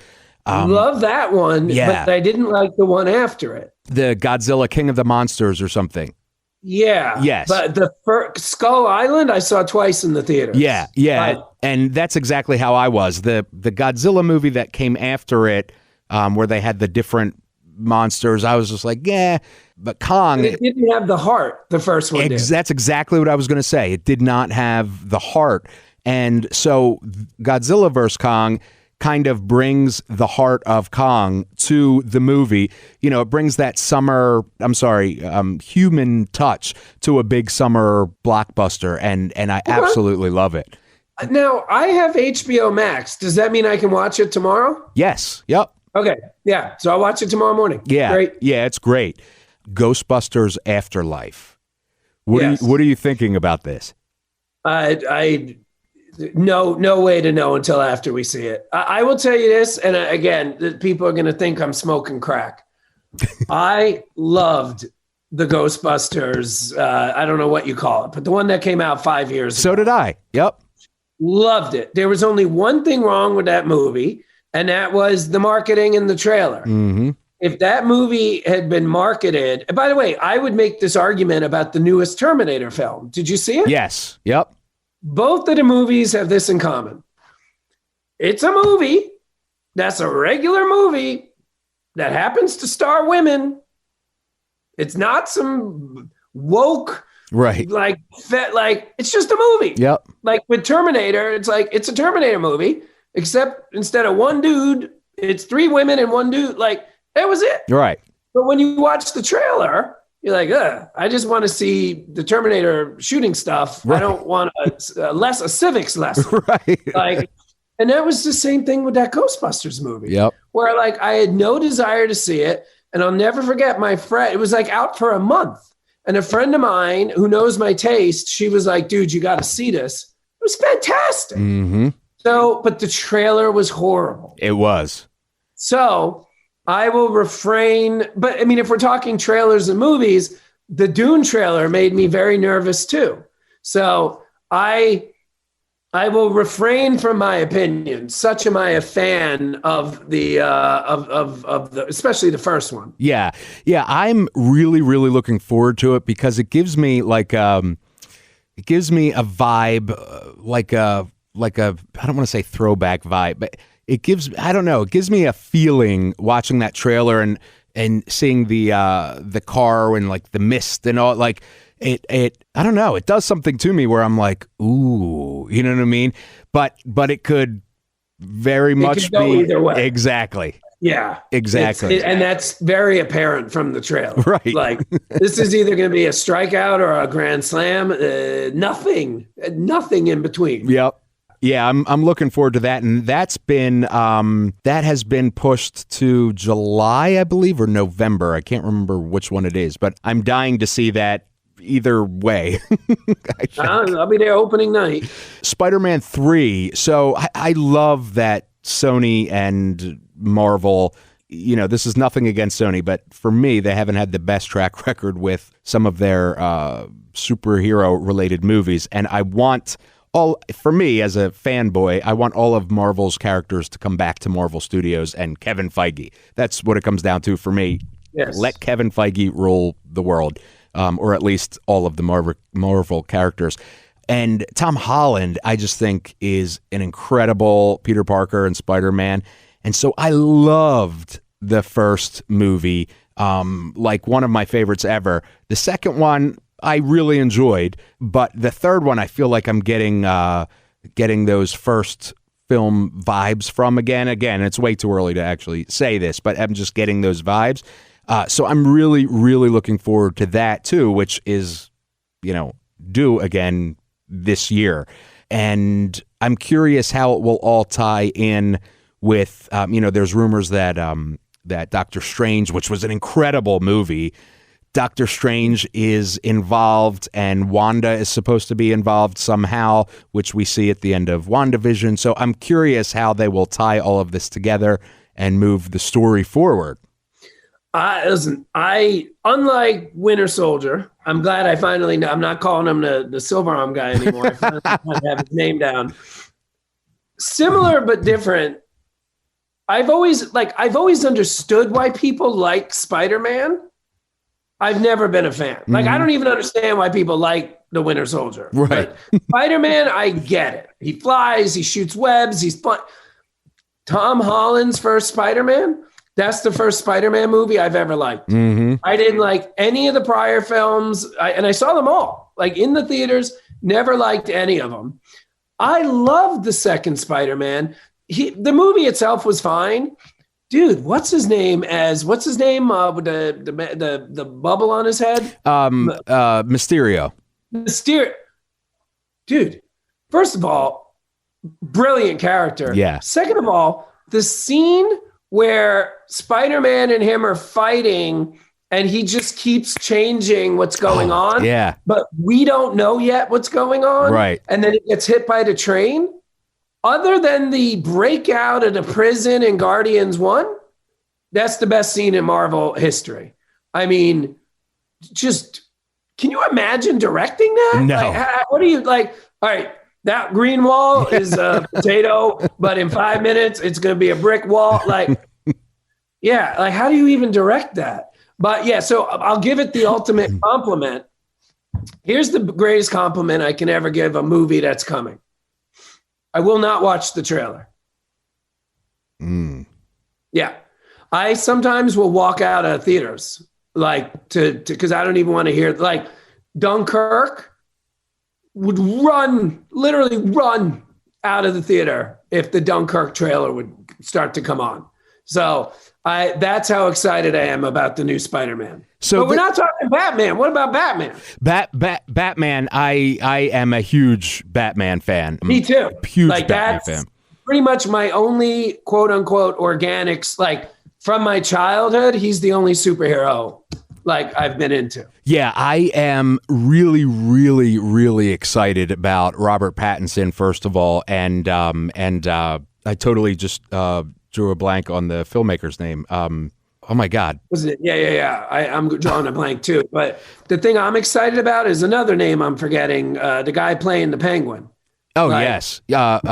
Love that one, but I didn't like the one after it. The Godzilla King of the Monsters or something. Yeah. Yes. But the first Skull Island, I saw twice in the theater. Yeah. And that's exactly how I was. The Godzilla movie that came after it, where they had the different monsters, I was just like, yeah. But Kong... It didn't have the heart, the first one did. That's exactly what I was going to say. It did not have the heart. And so Godzilla vs. Kong kind of brings the heart of Kong to the movie. It brings that human touch to a big summer blockbuster, and I absolutely love it. Now, I have HBO Max. Does that mean I can watch it tomorrow? Yes. Yep. Okay. Yeah. So I'll watch it tomorrow morning. Yeah. Great. Yeah, it's great. Ghostbusters Afterlife. What are you thinking about this? No way to know until after we see it. I will tell you this, and again, people are going to think I'm smoking crack. I loved the Ghostbusters. I don't know what you call it, but the one that came out 5 years ago. So did I. Yep. Loved it. There was only one thing wrong with that movie, and that was the marketing and the trailer. Mm-hmm. If that movie had been marketed, and by the way, I would make this argument about the newest Terminator film. Did you see it? Yes. Yep. Both of the movies have this in common. It's a movie that's a regular movie that happens to star women. It's not some woke, right? Like it's just a movie. Yep. Like with Terminator, it's like it's a Terminator movie, except instead of one dude, it's three women and one dude. Like that was it. Right. But when you watch the trailer, you're like, I just want to see the Terminator shooting stuff. Right. I don't want a civics lesson. Right. And that was the same thing with that Ghostbusters movie. Yep. Where like I had no desire to see it. And I'll never forget my friend. It was like out for a month. And a friend of mine who knows my taste, she was like, dude, you got to see this. It was fantastic. Mm-hmm. So, but the trailer was horrible. It was. So I will refrain. But I mean, if we're talking trailers and movies, the Dune trailer made me very nervous too. So I will refrain from my opinion. Such am I a fan of the of the especially the first one. Yeah. I'm really, really looking forward to it because it gives me like a vibe, like a I don't want to say throwback vibe, but it gives me a feeling watching that trailer and seeing the car and like the mist and all, like it I don't know, it does something to me where I'm like, ooh, you know what I mean? But it could very much go be either way. Exactly. Yeah, exactly. And that's very apparent from the trailer. Right. Like this is either going to be a strikeout or a grand slam. Nothing in between. Yep. Yeah, I'm looking forward to that, and that has been pushed to July, I believe, or November. I can't remember which one it is, but I'm dying to see that either way. I'll be there opening night. Spider-Man 3. So I love that Sony and Marvel this is nothing against Sony, but for me, they haven't had the best track record with some of their superhero-related movies. And for me, as a fanboy, I want all of Marvel's characters to come back to Marvel Studios and Kevin Feige. That's what it comes down to for me. Yes. Let Kevin Feige rule the world, or at least all of the Marvel characters. And Tom Holland, I just think, is an incredible Peter Parker and Spider-Man. And so I loved the first movie, like one of my favorites ever. The second one I really enjoyed, but the third one I feel like I'm getting those first film vibes from again. Again, it's way too early to actually say this, but I'm just getting those vibes. So I'm really, really looking forward to that too, which is, due again this year. And I'm curious how it will all tie in with, there's rumors that that Doctor Strange, which was an incredible movie, Doctor Strange is involved and Wanda is supposed to be involved somehow, which we see at the end of WandaVision. So I'm curious how they will tie all of this together and move the story forward. Listen, unlike Winter Soldier, I'm glad I finally know. I'm not calling him the Silver Arm guy anymore. I finally have his name down. Similar but different. I've always understood why people like Spider-Man. I've never been a fan. Like, I don't even understand why people like the Winter Soldier. Right. But Spider-Man, I get it. He flies, he shoots webs, he's fun. Tom Holland's first Spider-Man, that's the first Spider-Man movie I've ever liked. Mm-hmm. I didn't like any of the prior films, and I saw them all, like in the theaters, never liked any of them. I loved the second Spider-Man. The movie itself was fine. Dude, what's his name with the bubble on his head? Mysterio. Dude, first of all, brilliant character. Yeah. Second of all, the scene where Spider-Man and him are fighting and he just keeps changing what's going on. Yeah. But we don't know yet what's going on. Right. And then he gets hit by the train. Other than the breakout of the prison in Guardians 1, that's the best scene in Marvel history. I mean, just, can you imagine directing that? No. Like, what are you like? All right, that green wall is a potato, but in 5 minutes, it's going to be a brick wall. Like, yeah, like how do you even direct that? But yeah, so I'll give it the ultimate compliment. Here's the greatest compliment I can ever give a movie that's coming. I will not watch the trailer. Yeah. I sometimes will walk out of theaters, like because I don't even want to hear, like Dunkirk would literally run out of the theater if the Dunkirk trailer would start to come on. So that's how excited I am about the new Spider-Man. But we're not talking Batman. What about Batman? Batman, I am a huge Batman fan. Me too. Huge like Batman that's fan. Pretty much my only quote unquote organics, like from my childhood, he's the only superhero like I've been into. Yeah, I am really, really, really excited about Robert Pattinson, first of all, and I totally just drew a blank on the filmmaker's name. Oh my God. Was it? Yeah. I'm drawing a blank too. But the thing I'm excited about is another name I'm forgetting. The guy playing the Penguin. Oh, yes. Not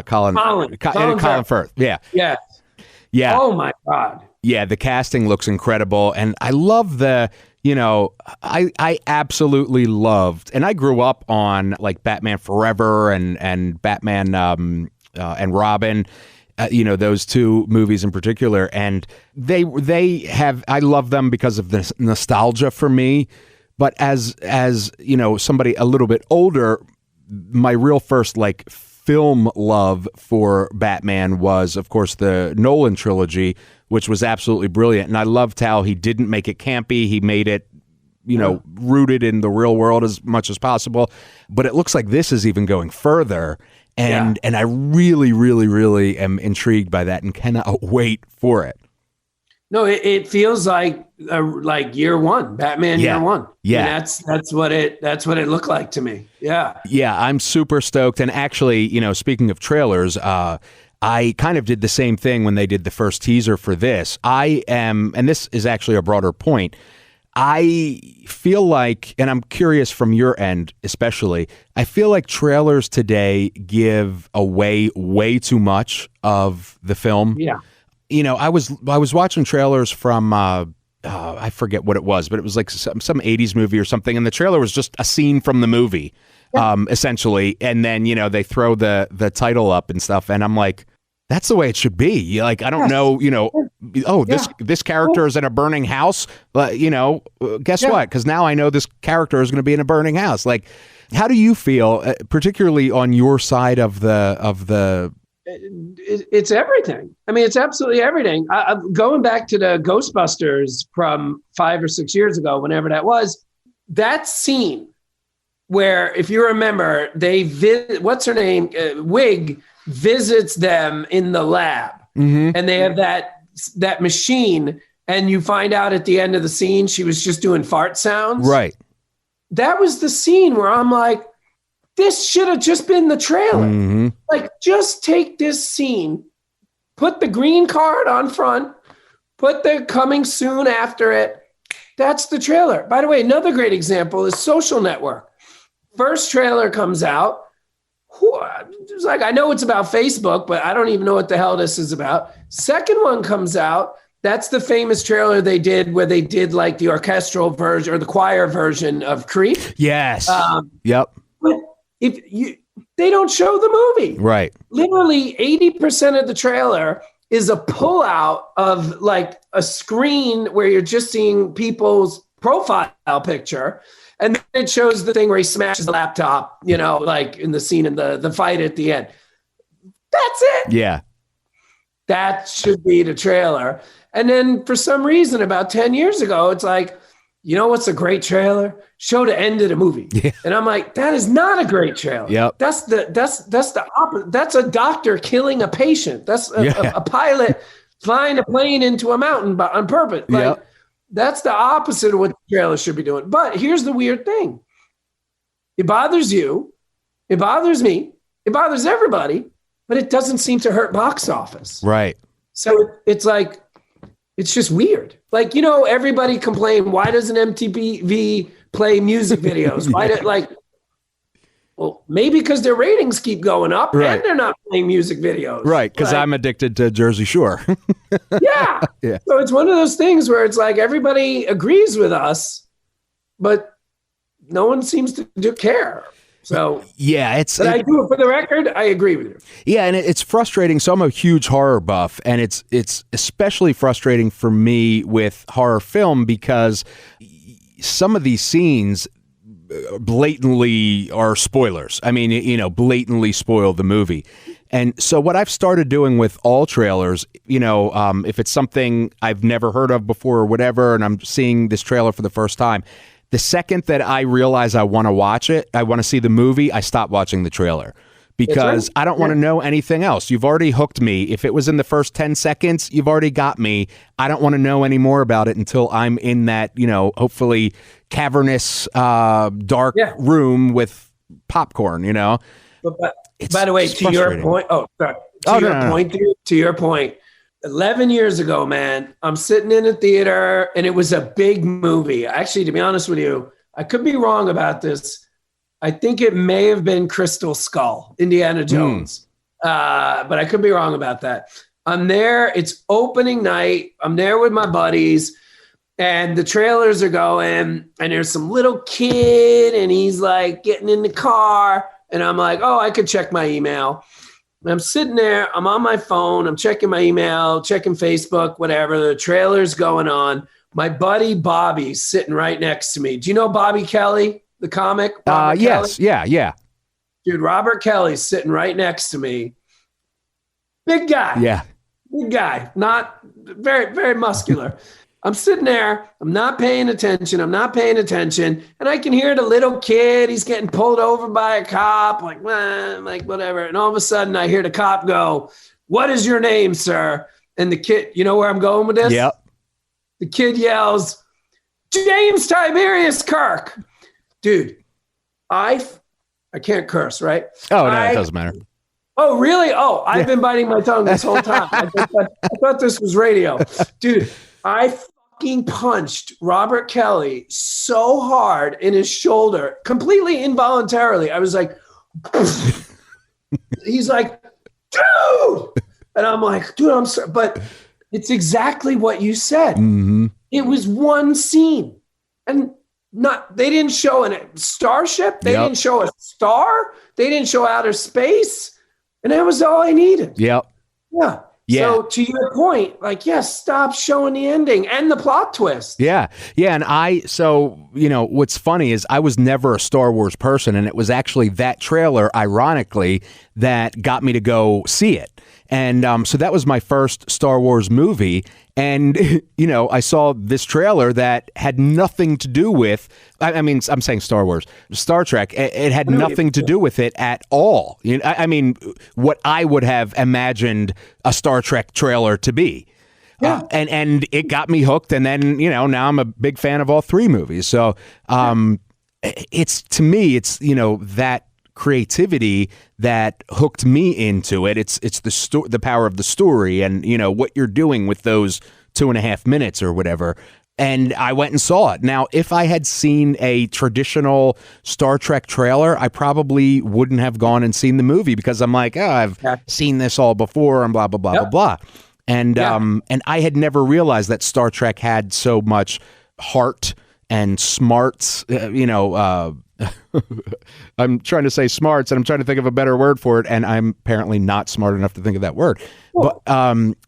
Colin. Colin Firth. Yeah. Yeah. Yeah. Oh my God. Yeah. The casting looks incredible. And I love I absolutely loved, and I grew up on like Batman Forever and Batman and Robin. Those two movies in particular, and they have, I love them because of the nostalgia for me. But as somebody a little bit older, my real first like film love for Batman was, of course, the Nolan trilogy, which was absolutely brilliant. And I loved how he didn't make it campy. He made it, rooted in the real world as much as possible. But it looks like this is even going further. And I really, really, really am intrigued by that and cannot wait for it. No, it feels like year one, Batman year one. Yeah, and that's what it looked like to me. Yeah, yeah, I'm super stoked. And actually, speaking of trailers, I kind of did the same thing when they did the first teaser for this. And this is actually a broader point, I feel like, and I'm curious from your end especially, I feel like trailers today give away way too much of the film. Yeah. I was watching trailers from I forget what it was, but it was like some 80s movie or something, and the trailer was just a scene from the movie, essentially, and then they throw the title up and stuff, and I'm like, that's the way it should be. Like, I don't know, this character is in a burning house, guess what? Because now I know this character is going to be in a burning house. Like, how do you feel, particularly on your side of the It's everything. I mean, it's absolutely everything. Going back to the Ghostbusters from 5 or 6 years ago, whenever that was, that scene where, if you remember, what's her name? Wig visits them in the lab, and they have that machine, and you find out at the end of the scene she was just doing fart sounds. Right. That was the scene where I'm like, this should have just been the trailer. Mm-hmm. Like, just take this scene, put the green card on front, put the coming soon after it. That's the trailer. By the way, another great example is Social Network. First trailer comes out. It's like, I know it's about Facebook, but I don't even know what the hell this is about. Second one comes out. That's the famous trailer they did where they did like the orchestral version or the choir version of Creep. Yes. Yep. But they don't show the movie. Right. Literally 80% of the trailer is a pullout of like a screen where you're just seeing people's profile picture. And then it shows the thing where he smashes the laptop, like in the scene in the fight at the end. That's it. Yeah. That should be the trailer. And then for some reason, about 10 years ago, it's like, what's a great trailer? Show the end of the movie. Yeah. And I'm like, that is not a great trailer. Yep. That's the opposite. That's a doctor killing a patient. That's a pilot flying a plane into a mountain on purpose. Like, that's the opposite of what the trailer should be doing. But here's the weird thing. It bothers you. It bothers me. It bothers everybody, but it doesn't seem to hurt box office. Right. So it's like, it's just weird. Like, everybody complained, why doesn't MTV play music videos? Well, maybe because their ratings keep going up, right, and they're not playing music videos. Right, because I'm addicted to Jersey Shore. Yeah. So it's one of those things where it's like everybody agrees with us, but no one seems to care. So yeah, I do it for the record. I agree with you. Yeah, and it's frustrating. So I'm a huge horror buff, and it's especially frustrating for me with horror film because some of these scenes blatantly are spoilers. I mean, blatantly spoil the movie. And so what I've started doing with all trailers, if it's something I've never heard of before or whatever, and I'm seeing this trailer for the first time, the second that I realize I want to watch it, I want to see the movie, I stop watching the trailer because I don't want to know anything else. You've already hooked me. If it was in the first 10 seconds, you've already got me. I don't want to know any more about it until I'm in that, hopefully cavernous, dark room with popcorn, But by the way, to your point, to your point, 11 years ago, man, I'm sitting in a theater and it was a big movie. Actually, to be honest with you, I could be wrong about this. I think it may have been Crystal Skull, Indiana Jones. But I could be wrong about that. I'm there. It's opening night. I'm there with my buddies and the trailers are going and there's some little kid and he's like getting in the car and I'm like, oh, I could check my email. I'm sitting there, I'm on my phone, I'm checking my email, checking Facebook, whatever, the trailer's going on. My buddy Bobby's sitting right next to me. Do you know Bobby Kelly, the comic? Yes, Kelly? yeah. Dude, Robert Kelly's sitting right next to me. Big guy. Yeah. Big guy, not very, very muscular. I'm sitting there, I'm not paying attention, and I can hear the little kid, he's getting pulled over by a cop, like whatever, and all of a sudden I hear the cop go, "What is your name, sir?" And the kid, you know where I'm going with this? Yep. The kid yells, "James Tiberius Kirk." Dude, I can't curse, right? Oh, no, it doesn't matter. Oh, really? Oh, I've been biting my tongue this whole time. I thought this was radio. Dude, I fucking punched Robert Kelly so hard in his shoulder, completely involuntarily. I was like, he's like, dude. And I'm like, dude, I'm sorry. But it's exactly what you said. Mm-hmm. It was one scene. And they didn't show a starship. They didn't show a star. They didn't show outer space. And that was all I needed. Yep. Yeah. So to your point, like, stop showing the ending and the plot twist. Yeah. Yeah. And what's funny is I was never a Star Wars person, and it was actually that trailer, ironically, that got me to go see it. And so that was my first Star Wars movie. And, I saw this trailer that had nothing to do with, I'm saying Star Wars, Star Trek. It had nothing to do with it at all. What I would have imagined a Star Trek trailer to be. Yeah. And it got me hooked. And then, now I'm a big fan of all three movies. So it's that creativity that hooked me into it. It's the power of the story and, what you're doing with those 2.5 minutes or whatever. And I went and saw it. Now, if I had seen a traditional Star Trek trailer, I probably wouldn't have gone and seen the movie because I'm like, I've seen this all before and blah, blah, blah, blah, blah. And I had never realized that Star Trek had so much heart and smarts, I'm trying to say smarts, and I'm trying to think of a better word for it, and I'm apparently not smart enough to think of that word. Well,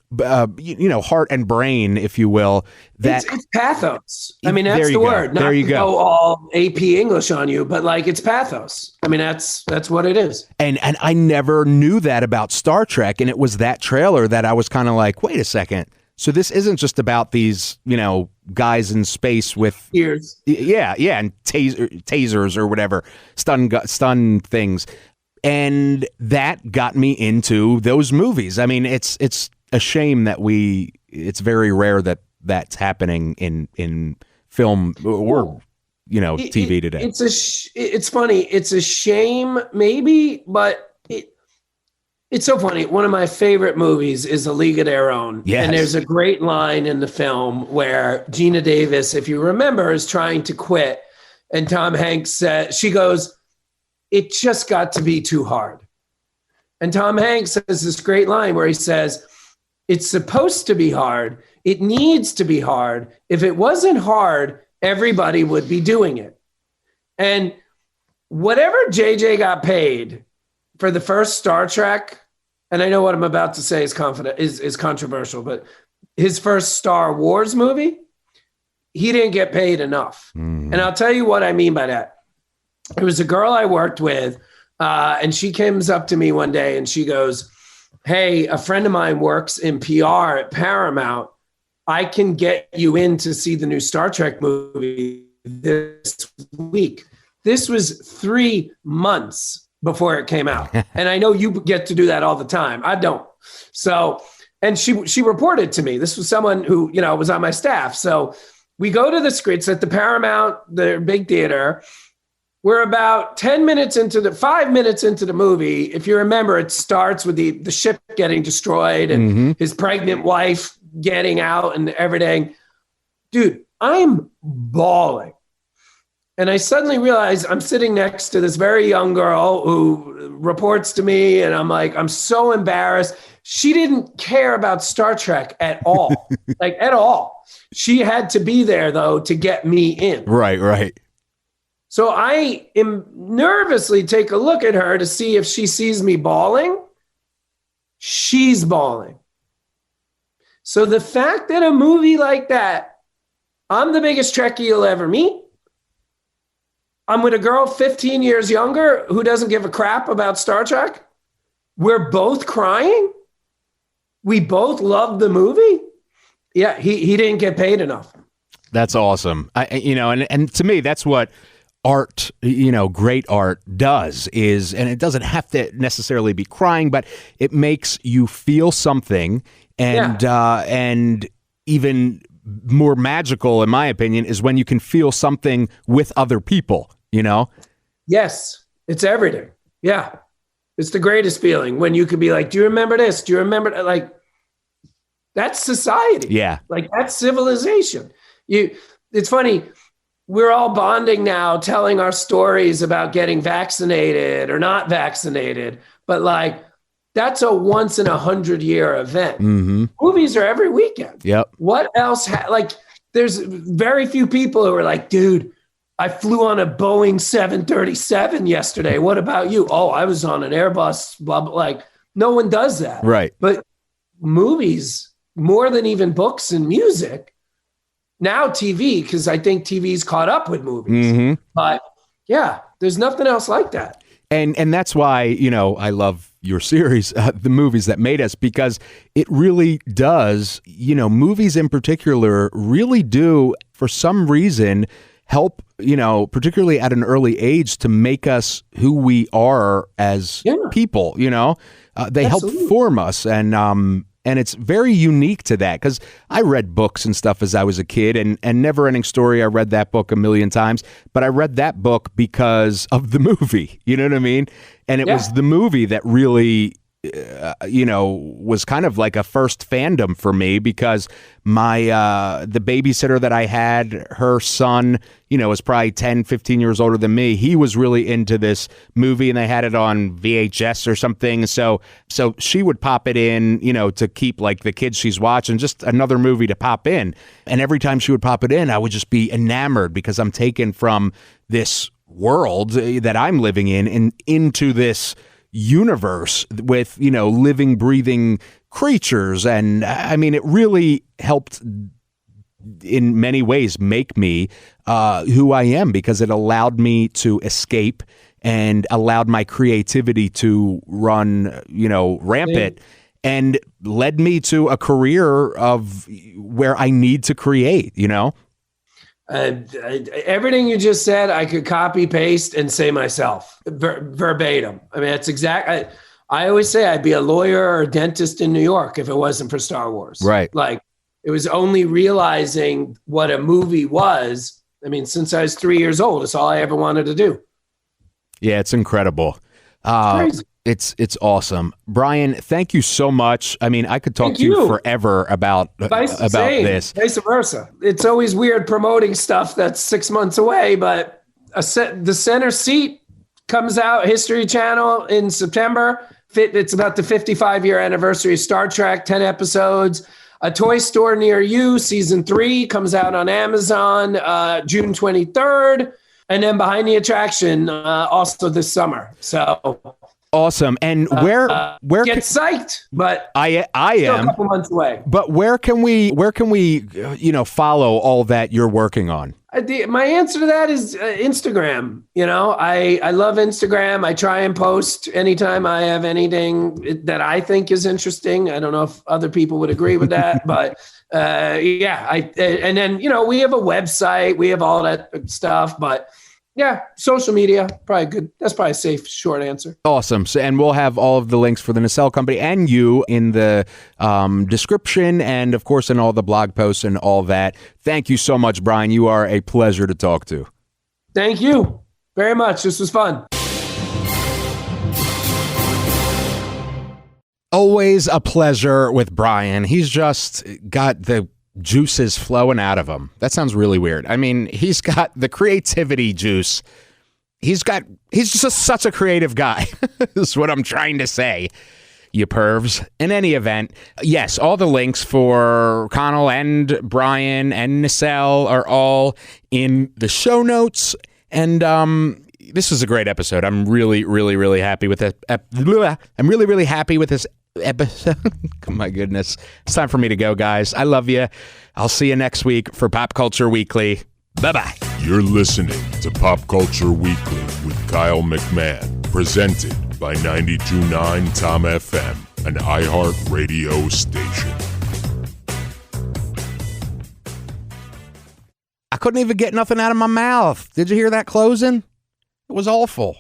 but heart and brain, if you will. That it's pathos. That's the word. There you go. All AP English on you, but it's pathos. That's what it is. And I never knew that about Star Trek, and it was that trailer that I was kind of like, wait a second. So this isn't just about these, guys in space with ears. Yeah, and tasers or whatever, stun things. And that got me into those movies. It's a shame that it's very rare that that's happening in film or TV today. It's funny. It's a shame maybe, but it's so funny. One of my favorite movies is A League of Their Own. Yes. And there's a great line in the film where Gina Davis, if you remember, is trying to quit. And Tom Hanks said, she goes, "It just got to be too hard." And Tom Hanks says this great line where he says, "It's supposed to be hard. It needs to be hard. If it wasn't hard, everybody would be doing it." And whatever JJ got paid for the first Star Trek, and I know what I'm about to say is controversial, but his first Star Wars movie, he didn't get paid enough. And I'll tell you what I mean by that. There was a girl I worked with, and she comes up to me one day and she goes, "Hey, a friend of mine works in PR at Paramount. I can get you in to see the new Star Trek movie this week." This was 3 months before it came out. And I know you get to do that all the time. I don't. So, and she reported to me. This was someone who, was on my staff. So we go to the screen. It's at the Paramount, the big theater. We're about 5 minutes into the movie. If you remember, it starts with the ship getting destroyed and his pregnant wife getting out and everything. Dude, I'm bawling. And I suddenly realized I'm sitting next to this very young girl who reports to me, and I'm like, I'm so embarrassed. She didn't care about Star Trek at all, at all. She had to be there, though, to get me in. Right. So I nervously take a look at her to see if she sees me bawling. She's bawling. So the fact that a movie like that, I'm the biggest Trekkie you'll ever meet. I'm with a girl 15 years younger who doesn't give a crap about Star Trek. We're both crying. We both love the movie. Yeah, he didn't get paid enough. That's awesome. And to me, that's what art, great art does is, and it doesn't have to necessarily be crying, but it makes you feel something. And even more magical, in my opinion, is when you can feel something with other people, Yes, it's everything. Yeah. It's the greatest feeling when you could be like, do you remember this? Do you remember that? Like, that's society. Yeah. Like, that's civilization. It's funny. We're all bonding now, telling our stories about getting vaccinated or not vaccinated. But like, that's a once in 100-year event. Mm-hmm. Movies are every weekend. Yep. What else? There's very few people who are like, dude, I flew on a Boeing 737 yesterday. What about you? Oh, I was on an Airbus, blah, blah. Like, no one does that. Right. But movies, more than even books and music, now TV, because I think TV's caught up with movies. Mm-hmm. But yeah, there's nothing else like that. And that's why, I love your series, The Movies That Made Us, because it really does, movies in particular really do, for some reason, help, particularly at an early age, to make us who we are as people, they help form us. And it's very unique to that, because I read books and stuff as I was a kid, and Never Ending Story, I read that book a million times, but I read that book because of the movie, you know what I mean? And it was the movie that really, was kind of like a first fandom for me, because the babysitter that I had, her son, was probably 10, 15 years older than me. He was really into this movie, and they had it on VHS or something. So she would pop it in, to keep like the kids she's watching, just another movie to pop in. And every time she would pop it in, I would just be enamored, because I'm taken from this world that I'm living in and into this universe with, living, breathing creatures. And I mean, it really helped in many ways make me who I am, because it allowed me to escape and allowed my creativity to run, rampant, and led me to a career of where I need to create, Everything you just said, I could copy, paste, and say myself verbatim. I mean, that's exact. I always say I'd be a lawyer or a dentist in New York if it wasn't for Star Wars. Right. Like, it was only realizing what a movie was. I mean, since I was 3 years old, it's all I ever wanted to do. Yeah, it's incredible. Crazy. It's awesome. Brian, thank you so much. I mean, I could talk to you forever about this. Vice versa. It's always weird promoting stuff that's 6 months away, but the Center Seat comes out, History Channel, in September. It's about the 55-year anniversary of Star Trek, 10 episodes. A Toy Store Near You, season 3, comes out on Amazon June 23rd. And then Behind the Attraction also this summer. So awesome. And where get psyched, but I still am a couple months away. But where can we follow all that you're working on? My answer to that is Instagram. I love Instagram. I try and post anytime I have anything that I think is interesting. I don't know if other people would agree with that, but and then, we have a website, we have all that stuff, but yeah, social media, probably good. That's probably a safe, short answer. Awesome. So, and we'll have all of the links for the Nacelle Company and you in the description, and of course in all the blog posts and all that. Thank you so much, Brian. You are a pleasure to talk to. Thank you very much. This was fun. Always a pleasure with Brian. He's just got the juices flowing out of him. That sounds really weird. I mean, he's got the creativity juice. He's just such a creative guy. Is what I'm trying to say, you pervs. In any event, yes, all the links for Conal and Brian and Nacelle are all in the show notes. And this was a great episode. I'm really, really, really happy with it. I'm really, really happy with this episode. Oh my goodness. It's time for me to go, guys. I love you. I'll see you next week for Pop Culture Weekly. Bye-bye. You're listening to Pop Culture Weekly with Kyle McMahon, presented by 92.9 Tom FM, an iHeart radio station. I couldn't even get nothing out of my mouth. Did you hear that closing? It was awful.